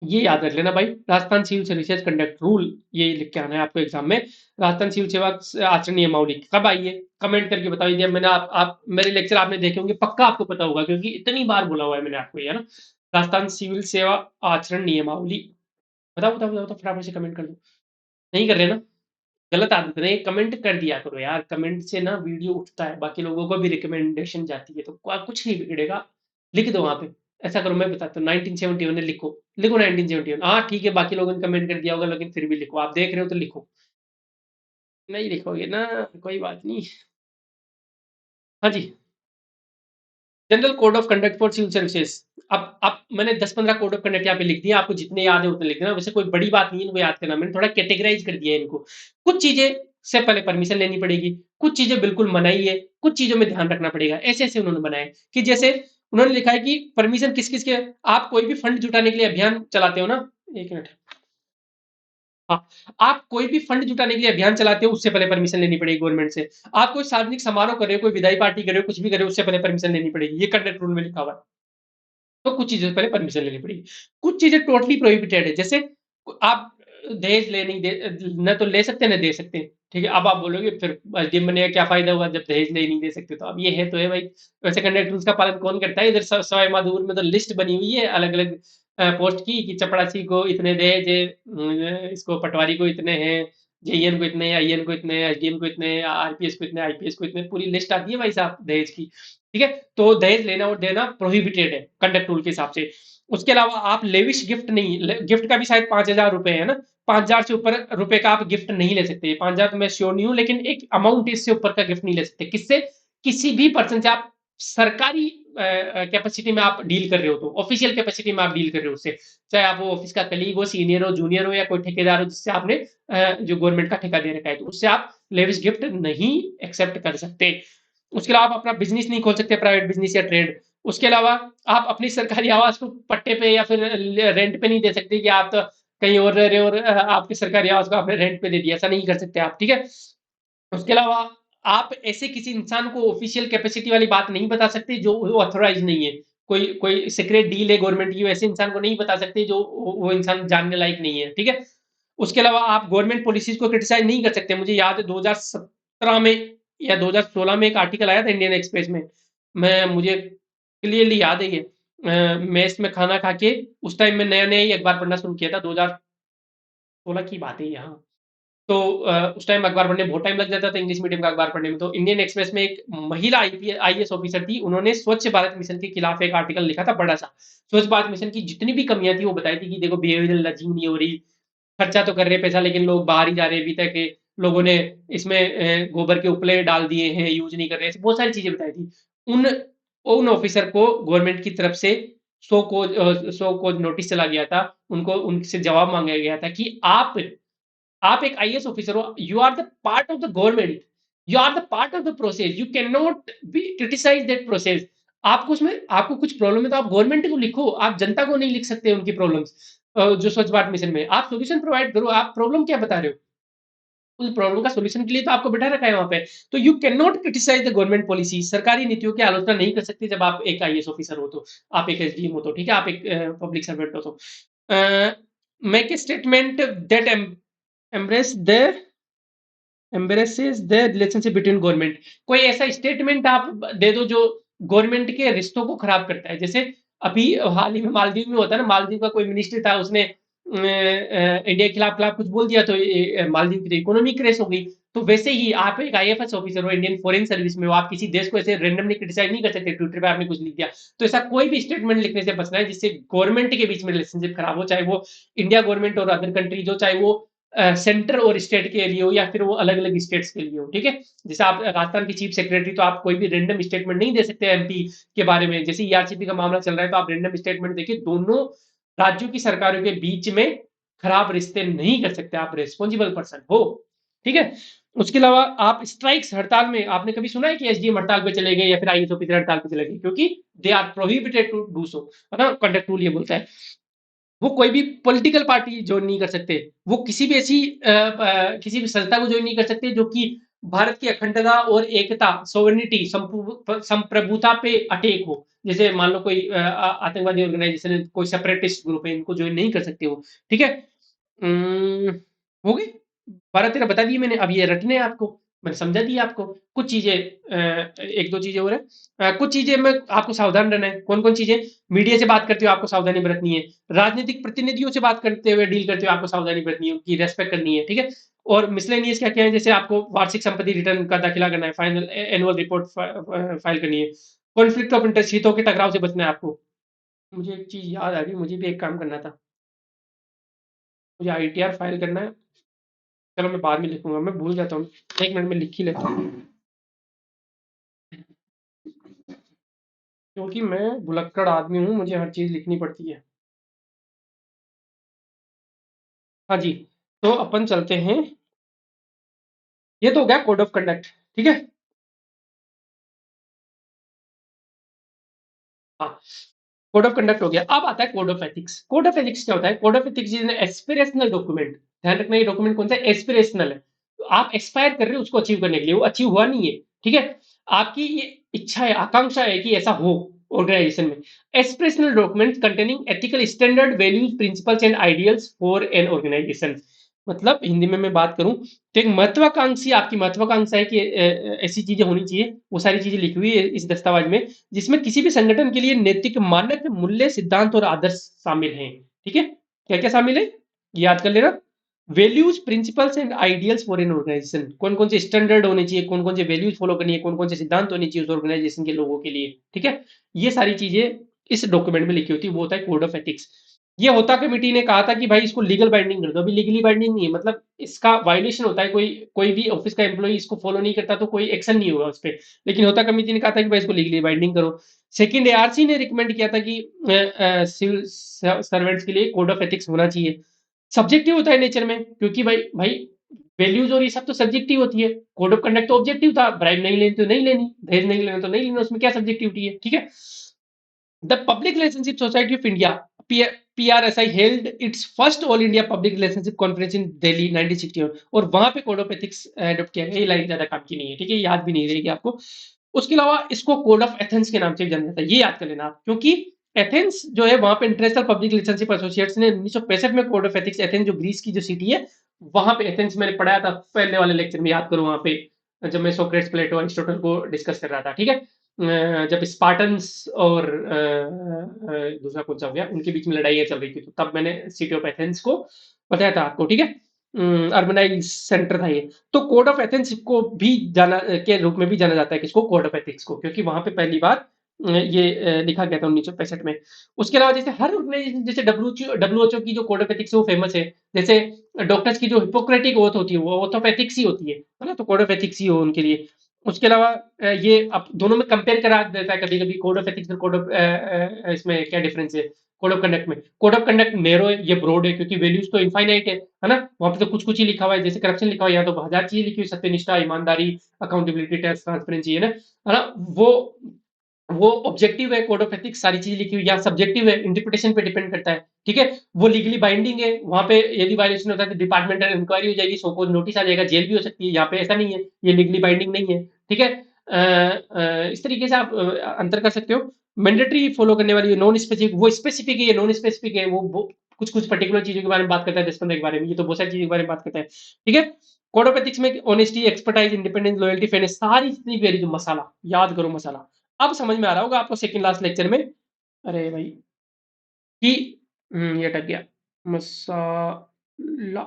ये याद रख लेना भाई, Rajasthan civil services conduct rule, ये लिख के आना है आपको एग्जाम में। राजस्थान सिविल सेवा आचरण नियमावली कब आई है, कमेंट करके बताओ। ये मैंने आप मेरे लेक्चर आपने देखे होंगे, पक्का आपको पता होगा, क्योंकि इतनी बार बोला हुआ है मैंने आपको, ये ना राजस्थान सिविल सेवा आचरण नियमावली। बताओ बताओ बताओ, तो फटाफट से कमेंट कर दो। नहीं कर रहे ना? गलत आदत नहीं, कमेंट कर दिया करो यार, कमेंट से ना वीडियो उठता है, बाकी लोगों को भी रिकमेंडेशन जाती है, तो कुछ नहीं बिगड़ेगा। लिख दो वहां पे, ऐसा करो, मैं बताता हूँ 1971 लिखो, लिखो 1971। हाँ ठीक है, बाकी लोगों ने कमेंट कर दिया होगा, लेकिन फिर भी लिखो, आप देख रहे हो तो लिखो। नहीं लिखोगे ना, कोई बात नहीं। हाँ जी, general code of conduct for civil services. अब मैंने 10-15 कोड ऑफ कंडक्ट यहाँ पे लिख दिया, आपको जितने याद है उतने लिख देना, वैसे कोई बड़ी बात नहीं है इनको याद करना, मैंने थोड़ा कैटेगराइज कर दिया है इनको। कुछ चीजें से पहले परमिशन लेनी पड़ेगी, कुछ चीजें बिल्कुल मनाही है, कुछ चीजों में ध्यान रखना पड़ेगा, ऐसे ऐसे उन्होंने बनाए कि जैसे उन्होंने लिखा है कि परमिशन किस किस के, आप कोई भी फंड जुटाने के लिए अभियान चलाते हो ना, एक मिनट, हाँ, आप कोई भी फंड जुटाने के लिए अभियान चलाते हो, उससे पहले परमिशन लेनी पड़ेगी गवर्नमेंट से। आप कोई सार्वजनिक समारोह कर रहे हो, कोई विदाई पार्टी कर रहे हो, कुछ भी कर रहे हो, उससे पहले परमिशन लेनी पड़ेगी, ये कंडक्ट रूल में लिखा हुआ है। तो कुछ चीज़ों से पहले परमिशन लेनी पड़ेगी। कुछ चीज़ें टोटली प्रोहिबिटेड है, जैसे आप दहेज ले नहीं दे, ना तो ले सकते ना दे सकते। ठीक है, अब आप बोलोगे फिर एसडीएम बनने का क्या फ़ायदा हुआ जब दहेज नहीं दे सकते, तो अब ये है तो है भाई। वैसे कंडक्ट रूल्स का पालन कौन करता है? इधर सवाई माधोपुर में तो लिस्ट बनी हुई है अलग-अलग पोस्ट की, कि चपड़ासी को इतने दहेज है, इसको पटवारी को इतने हैं, जेईएन को इतने, आईएएन को इतने, एसडीएम को इतने, आरपीएस को इतने, आईपीएस को इतने, पूरी लिस्ट आती है भाई साहब दहेज की। ठीक है, तो दहेज लेना और देना प्रोहिबिटेड है कंडक्ट रूल के हिसाब से। उसके अलावा आप लेविश गिफ्ट नहीं, गिफ्ट का भी शायद 5,000 रुपए है ना, 5,000 से ऊपर रुपए का आप गिफ्ट नहीं ले सकते। 5,000 तो मैं श्योर नहीं हूँ, लेकिन एक अमाउंट इससे ऊपर का गिफ्ट नहीं ले सकते। किससे? किसी भी पर्सन से, आप सरकारी कैपेसिटी में आप डील कर रहे हो, तो ऑफिशियल कैपेसिटी में आप डील कर रहे हो उससे, चाहे आप वो ऑफिस का कलीग हो, सीनियर हो, जूनियर हो, या कोई ठेकेदार हो जिससे आपने जो गवर्नमेंट का ठेका दे रखा है, तो उससे आप लेविश गिफ्ट नहीं एक्सेप्ट कर सकते। उसके अलावा आप अपना बिजनेस नहीं खोल सकते, प्राइवेट बिजनेस या ट्रेड। उसके अलावा आप अपनी सरकारी आवास को पट्टे पे या फिर रेंट पे नहीं दे सकते, कि आप तो कहीं और रह रहे हो और आपकी सरकारी आवास को आपने रेंट पे दे दिया, ऐसा नहीं कर सकते आप। ठीक है, उसके अलावा आप ऐसे किसी इंसान को ऑफिशियल कैपेसिटी वाली बात नहीं बता सकते जो ऑथोराइज नहीं है। कोई कोई सीक्रेट डील है गवर्नमेंट की, वैसे इंसान को नहीं बता सकते जो वो इंसान जानने लायक नहीं है। ठीक है, उसके अलावा आप गवर्नमेंट पॉलिसीज को क्रिटिसाइज नहीं कर सकते। मुझे याद है 2017 में या 2016 में एक आर्टिकल आया था इंडियन एक्सप्रेस में, मैं मुझे क्लियरली याद है ये, मेस में खाना खा के, उस टाइम में नया नया ही अखबार पढ़ना शुरू किया था, 2016 की बात है यहाँ। तो उस टाइम अखबार पढ़ने बहुत टाइम लग जाता था इंग्लिश मीडियम का अखबार पढ़ने में, तो इंडियन एक्सप्रेस में एक महिला आईएएस ऑफिसर थी, उन्होंने स्वच्छ भारत मिशन के खिलाफ एक आर्टिकल लिखा था बड़ा सा। स्वच्छ भारत मिशन की जितनी भी कमियां थी वो बताई थी, कि देखो बिहेवियरल लर्जिंग नहीं हो रही, खर्चा तो कर रहे हैं पैसा, लेकिन लोग बाहर ही जा रहे हैं, अभी तक लोगों ने इसमें गोबर के उपले डाल दिए हैं, यूज नहीं कर रहे हैं, बहुत सारी चीजें बताई थी। उन उन ऑफिसर को गवर्नमेंट की तरफ से सो को नोटिस चला गया था, उनको उनसे जवाब मांगा गया था कि आप एक आईएएस ऑफिसर हो, you are the part of the government, you are the part of the process, you can not be criticise that process. आपको कुछ प्रॉब्लम है तो आप गवर्नमेंट को लिखो, आप जनता को नहीं लिख सकते उनकी प्रॉब्लम्स। जो स्वच्छ भारत मिशन में आप सॉल्यूशन प्रोवाइड करो, आप प्रॉब्लम क्या बता रहे हो? उस प्रॉब्लम का सॉल्यूशन के लिए तो आपको बैठा रखा है वहाँ पे। तो you can not criticise the government policy, सरकारी नीतियों की आलोचना नहीं कर सकते जब आप एक आईएएस ऑफिसर हो तो, आप एक एसडीएम हो तो, ठीक है? आप एक पब्लिक सर्वेंट हो तो। Make a statement that embrace the embraces the relationship between government. कोई ऐसा स्टेटमेंट आप दे दो जो गवर्नमेंट के रिश्तों को खराब करता है। जैसे अभी हाल ही में मालदीव में होता है ना, मालदीव का कोई मिनिस्टर था, उसने इंडिया के खिलाफ खिलाफ कुछ बोल दिया तो मालदीव की इकोनॉमी क्रैश हो गई। तो वैसे ही आप एक आईएफएस ऑफिसर हो, इंडियन फॉरेन सर्विस में हो, आप किसी देश को ऐसे रैंडमली क्रिटिसाइज नहीं कर सकते ट्विटर पे आपने कुछ लिख दिया। तो ऐसा कोई भी स्टेटमेंट लिखने से बचना है जिससे गवर्नमेंट के बीच में रिलेशनशिप खराब हो, चाहे वो इंडिया गवर्नमेंट और अदर कंट्रीज हो, चाहे वो सेंटर और स्टेट के लिए हो, या फिर वो अलग अलग स्टेट्स के लिए हो, ठीक है? जैसे आप राजस्थान की चीफ सेक्रेटरी, तो आप कोई भी रेंडम स्टेटमेंट नहीं दे सकते एमपी के बारे में। जैसे ईआरसीपी का मामला चल रहा है तो आप रेंडम स्टेटमेंट देखिए, दोनों राज्यों की सरकारों के बीच में खराब रिश्ते नहीं कर सकते, आप रेस्पॉन्सिबल पर्सन हो, ठीक है? उसके अलावा आप स्ट्राइक्स, हड़ताल में आपने कभी सुना है कि एसडीएम हड़ताल पे चले गए या फिर आईएएस ऑफिसर हड़ताल पे चले गए? क्योंकि they are prohibited to do so, है ना? कंडक्ट रूल ये बोलता है। वो कोई भी पॉलिटिकल पार्टी ज्वाइन नहीं कर सकते, वो किसी भी ऐसी किसी भी संस्था को ज्वाइन नहीं कर सकते जो कि भारत की अखंडता और एकता, सोवरेनिटी, संप्रभुता पे अटेक हो। जैसे मान लो कोई आतंकवादी ऑर्गेनाइजेशन है, कोई सेपरेटिस्ट ग्रुप है, इनको ज्वाइन नहीं कर सकते वो, ठीक है? हो गई 12-13 बता दिए मैंने, अब ये रटने हैं आपको, मैंने समझा दिया आपको। कुछ चीजें एक दो चीजें और है, कुछ चीजें में आपको सावधान रहना है। कौन कौन चीजें? मीडिया से बात करते हुए आपको सावधानी बरतनी है, राजनीतिक प्रतिनिधियों से बात करते हुए, डील करते हुए आपको सावधानी बरतनी है, उनकी रेस्पेक्ट करनी है, ठीक है? और मिसलेनियस क्या क्या है? जैसे आपको वार्षिक संपत्ति रिटर्न का दाखिला करना है, फाइनल एनुअल रिपोर्ट फाइल करनी है, कॉन्फ्लिक्ट ऑफ इंटरेस्ट, हितों के टकराव से बचना है आपको। मुझे एक चीज याद आ गई, मुझे भी एक काम करना था, मुझे आईटीआर फाइल करना है। चलो मैं बाद में लिखूंगा, मैं भूल जाता हूँ, एक मिनट में लिख ही लेता हूँ, क्योंकि मैं भुलक्कड़ आदमी हूँ, मुझे हर चीज लिखनी पड़ती है। हाँ जी, तो अपन चलते हैं, ये तो हो गया कोड ऑफ कंडक्ट, ठीक है? हाँ, कोड ऑफ कंडक्ट हो गया। अब आता है code of ethics. Code of ethics क्या होता है? Code of ethics is an aspirational document. ध्यान रखना, ये डॉक्यूमेंट कौन सा है? एस्पिरेशनल है। तो आप एक्सपायर कर रहे हो उसको अचीव करने के लिए, वो अचीव हुआ नहीं है, ठीक है? आपकी ये इच्छा है, आकांक्षा है कि ऐसा हो ऑर्गेनाइजेशन में। Aspirational document containing ethical standard, values, principles and ideals for an organisation. मतलब हिंदी में मैं बात करूं तो एक महत्वाकांक्षी, आपकी महत्वाकांक्षा है कि ऐसी चीजें होनी चाहिए, वो सारी चीजें लिखी हुई है इस दस्तावेज में, जिसमें किसी भी संगठन के लिए नैतिक मानक, मूल्य, सिद्धांत और आदर्श शामिल हैं, ठीक है? क्या क्या शामिल है? याद कर लेना। Values, principles and ideals for an organisation, कौन कौन से स्टैंडर्ड होने चाहिए, कौन कौन से वैल्यूज फॉलो करनी है, कौन कौन से सिद्धांत होने चाहिए उस ऑर्गेनाइजेशन के लोगों के लिए, ठीक है? ये सारी चीजें इस डॉक्यूमेंट में लिखी होती है, वो होता है कोड ऑफ एथिक्स। ये होता कमिटी ने कहा था कि भाई इसको लीगल बाइंडिंग कर दो, अभी लीगली बाइंडिंग नहीं है, मतलब इसका वायलेशन होता है, कोई कोई भी ऑफिस का एम्प्लॉई इसको फॉलो नहीं करता तो कोई एक्शन नहीं होगा उस पर, लेकिन होता कमिटी ने कहा था कि भाई इसको लीगली बाइंडिंग करो। सेकंड, एआरसी ने रिकमेंड किया था कि सिविल सर्वेंट्स के लिए कोड ऑफ एथिक्स होना चाहिए। सब्जेक्टिव होता है नेचर में, क्योंकि भाई भाई वैल्यूज और ये सब तो सब्जेक्टिव होती है, कोड ऑफ कंडक्ट तो ऑब्जेक्टिव था, ब्राइब नहीं लेनी तो नहीं लेनी, दहेज नहीं लेना तो नहीं लेना, उसमें क्या सब्जेक्टिविटी है, ठीक है? The public relationship society of India, PRSI held its first all India public relationship conference in Delhi 1961, और वहां पे कोड ऑफ एथिक्स अडॉप्ट किया गया। ये लाइन ज्यादा काम की नहीं है, ठीक है? याद भी नहीं रहेगी आपको। उसके अलावा इसको कोड ऑफ एथेंस के नाम से भी जाना जाता है, ये याद कर लेना आप, क्योंकि एथेंस जो है वहां पे इंटरनेशनल पब्लिक रिलेशनशिप एसोसिएट्स ने 1965 में कोड ऑफ एथिक्स, एथेंस जो ग्रीस की जो सिटी है, वहां पे एथेंस मैंने पढ़ाया था पहले वाले लेक्चर में, याद करो वहां पे, जब मैं सोक्रेट्स, प्लेटो, अरिस्टोटल को डिस्कस कर रहा था, ठीक है? जब स्पार्टन्स और दूसरा कौन सा हो गया, उनके बीच में लड़ाइयाँ चल रही थी, तो तब मैंने सिटी ऑफ एथेंस को बताया था आपको, ठीक है? अर्बनाइज सेंटर था ये। तो कोड ऑफ एथेंस को भी जाना के रूप में भी जाना जाता है, किसको? कोड ऑफ एथिक्स को, क्योंकि वहां पे पहली बार ये लिखा गया था 1965 में। उसके अलावा जैसे हर ऑर्गेनाइजेशन, जैसे डब्ल्यूएचओ की जो कोड ऑफ एथिक्स है वो फेमस है। जैसे डॉक्टर्स की जो हिपोक्रेटिक ओथ होती है वो ओथ ऑफ एथिक्स ही होती है ना? तो कोड ऑफ एथिक्स ही हो उनके लिए। उसके अलावा ये अब दोनों में कंपेयर करा देता है कभी कभी, कोड ऑफ एथिक्स और कोड ऑफ इसमें क्या डिफरेंस है कोड ऑफ कंडक्ट में? कोड ऑफ कंडक्ट नैरो है, ये ब्रॉड है, क्योंकि वैल्यूज तो इनफाइनाइट है ना? वहां पे तो कुछ कुछ ही लिखा हुआ है, जैसे करप्शन लिखा हुआ है, यहाँ तो हजार चीजें लिखी हुई, सत्यनिष्ठा, ईमानदारी, अकाउंटेबिलिटी, टैक्स, ट्रांसपेरेंसी, है ना? वो वो ऑब्जेक्टिव है, कोड ऑफ एथिक्स सारी चीज़ें लिखी हुई, या सब्जेक्टिव है, इंटरप्रिटेशन पे डिपेंड करता है, ठीक है? वो लीगली बाइंडिंग है, वहाँ पे यदि वायलेशन होता है तो डिपार्टमेंटल इंक्वायरी हो जाएगी, सो कॉज़ नोटिस आ जाएगा, जेल भी हो सकती है, यहाँ पे ऐसा नहीं है, ये लीगली बाइंडिंग नहीं है, ठीक है? इस तरीके से आप अंतर कर सकते हो। मैंडेटरी फॉलो करने वाली नॉन स्पेसिफिक, वो स्पेसिफिक है, ये नॉन स्पेसिफिक है, वो कुछ-कुछ पर्टिकुलर चीज़ों के बारे में बात करता है 10-15 के बारे में, ये तो बहुत सारी चीज़ों के बारे में बात करता है, ठीक है? कोड ऑफ एथिक्स में honesty, expertise, independence, loyalty, fairness, सारी जितनी भी जो मसाला, याद करो मसाला। अब समझ में आ रहा होगा आपको सेकंड लास्ट लेक्चर में, अरे भाई, कि ये अटक गया मसाला,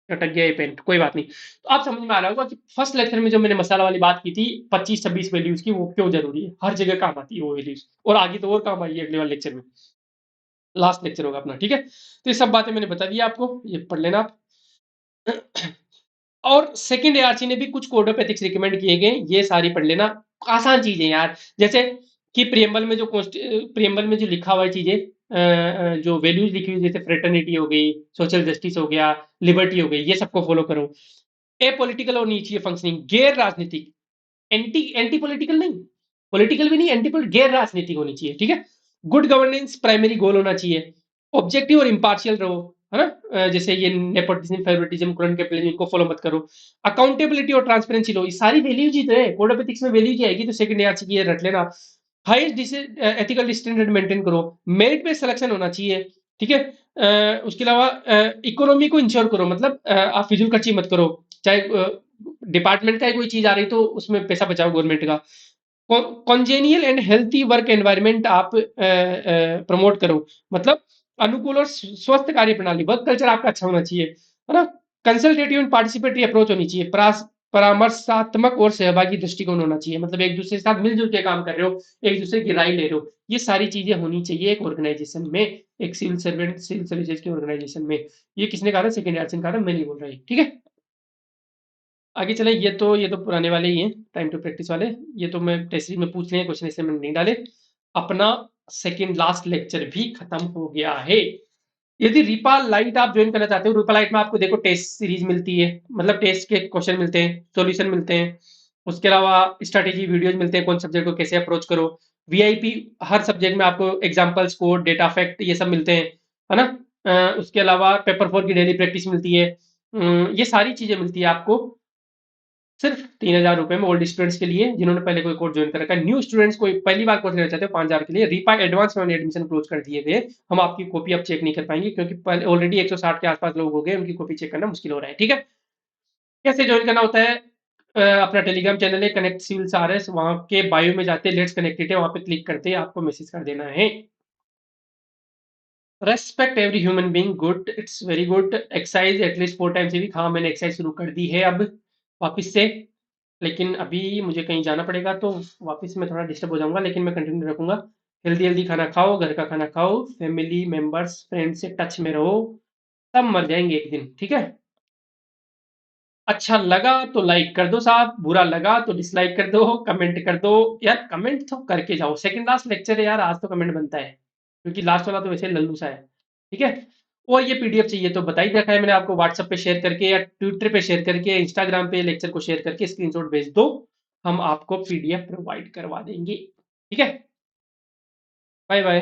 अटक गया ये पेन, कोई बात नहीं। तो आप समझ में आ रहा होगा कि फर्स्ट लेक्चर में जो मैंने मसाला वाली बात की थी 25-26 वैल्यूज की, वो क्यों जरूरी है, हर जगह काम आती है वो वैल्यूज, और आगे तो और काम आएगी अगले वाले लेक्चर में, लास्ट लेक्चर होगा अपना, ठीक है? तो ये सब बातें मैंने बता दी आपको, ये पढ़ लेना आप। और सेकंड एआरसी ने भी कुछ कोड ऑफ एथिक्स रिकमेंड किए गए, ये सारी पढ़ लेना, आसान चीजें यार, जैसे कि प्रियम्बल में जो प्रियम्बल में जो लिखा हुआ है चीजें, जो वैल्यूज लिखी हुई, जैसे फ्रेटर्निटी हो गई, सोशल जस्टिस हो गया, लिबर्टी हो गई, ये सबको फॉलो करो। ए पॉलिटिकल होनी चाहिए फंक्शनिंग, गैर राजनीतिक, एंटी एंटी पॉलिटिकल नहीं, पॉलिटिकल भी नहीं, एंटी गैर राजनीतिक होनी चाहिए, ठीक है? गुड गवर्नेंस प्राइमरी गोल होना चाहिए, ऑब्जेक्टिव और इम्पार्शियल रहो, है ना? जैसे ये नेपोटिज्म, फेवरेटिज्म, करंट कैपिटलिज्म, इनको फॉलो मत करो। अकाउंटेबिलिटी और ट्रांसपेरेंसी लो, ये सारी वैल्यूज ही तो है, कोड ऑफ एथिक्स में वैल्यू ही आएगी, तो सेकंड ईयर की ये रट लेना। हाईएस्ट एथिकल स्टैंडर्ड मेंटेन करो, मेरिट बेस्ड सिलेक्शन होना चाहिए, ठीक है? उसके अलावा इकोनॉमी को इंश्योर करो, मतलब आप फिजूल खर्ची मत करो, चाहे डिपार्टमेंट का कोई चीज आ रही तो उसमें पैसा बचाओ गवर्नमेंट का। कॉन्जेनियल एंड हेल्थी वर्क एनवायरनमेंट आप प्रमोट करो, मतलब अनुकूल और स्वस्थ कार्य प्रणाली, वर्क कल्चर आपका अच्छा होना चाहिए, है ना? कंसल्टेटिव एंड पार्टिसिपेटरी अप्रोच होनी चाहिए, परामर्शात्मक और सहभागी दृष्टिकोण होना चाहिए, मतलब एक दूसरे के साथ मिलजुल के काम कर रहे हो, एक दूसरे की राय ले रहे हो, ये सारी चीजें होनी चाहिए एक ऑर्गेनाइजेशन में, एक सिविल सर्वेंट, सिविल सर्विसेज के ऑर्गेनाइजेशन में। ये किसने कहा था? सेकेंड यार्सन कहा था, मैं नहीं बोल रहा, ठीक है? आगे चले, ये तो पुराने वाले ही हैं, टाइम टू प्रैक्टिस वाले, ये तो मैं टेस्ट सीरीज में पूछ लिए क्वेश्चन, इससे मैंने नहीं डाले। अपना सेकंड लास्ट लेक्चर भी खत्म हो गया है। यदि रीपा लाइट आप ज्वाइन करना चाहते हो, रीपा लाइट में आपको देखो टेस्ट सीरीज मिलती है, मतलब टेस्ट के क्वेश्चन मिलते हैं, सॉल्यूशन मिलते हैं, उसके अलावा स्ट्रैटेजी वीडियोज मिलते हैं, कौन सब्जेक्ट को कैसे अप्रोच करो, वीआईपी, हर सब्जेक्ट में आपको एग्जाम्पल्स, कोड, डेटा फैक्ट, ये सब मिलते हैं, है ना? उसके अलावा पेपर 4 की डेली प्रैक्टिस मिलती है, ये सारी चीजें मिलती है आपको सिर्फ 3,000 रुपए में, ओल्ड स्टूडेंट्स के लिए जिन्होंने पहले कोई कोर्स ज्वाइन कर रखा है। न्यू स्टूडेंट्स को पहली बार कोर्स लेना चाहते हो 5,000 के लिए, रीपा एडवांस में एडमिशन क्लोज कर दिए गए, हम आपकी कॉपी अब चेक नहीं कर पाएंगे, क्योंकि ऑलरेडी 160 के आसपास लोग हो गए, उनकी कॉपी चेक करना मुश्किल हो रहा है, ठीक है? कैसे ज्वाइन करना होता है? अपना टेलीग्राम चैनल है कनेक्ट सिविल्स आरएस, वहां के बायो में जाते, लेट्स कनेक्टेड है, वहां पे क्लिक करते आपको मैसेज कर देना है। Respect every human being, good, it's very good. Exercise at least 4 times a week, हाँ मैंने एक्सरसाइज शुरू कर दी है अब वापस से, लेकिन अभी मुझे कहीं जाना पड़ेगा तो वापस मैं थोड़ा डिस्टर्ब हो जाऊंगा, लेकिन मैं कंटिन्यू रखूंगा। हेल्दी हेल्दी खाना खाओ, घर का खाना खाओ, फैमिली मेंबर्स, फ्रेंड से टच में रहो, सब मर जाएंगे एक दिन, ठीक है? अच्छा लगा तो लाइक कर दो साहब, बुरा लगा तो डिसलाइक कर दो, कमेंट कर दो। यार कमेंट तो करके जाओ, सेकंड लास्ट लेक्चर है यार, आज तो कमेंट बनता है, क्योंकि लास्ट वाला तो वैसे लल्लू सा है, ठीक है? और ये पीडीएफ चाहिए तो बता ही रखा है मैंने आपको, व्हाट्सएप पे शेयर करके या ट्विटर पे शेयर करके, इंस्टाग्राम पे लेक्चर को शेयर करके स्क्रीनशॉट भेज दो, हम आपको पीडीएफ प्रोवाइड करवा देंगे, ठीक है? Bye bye.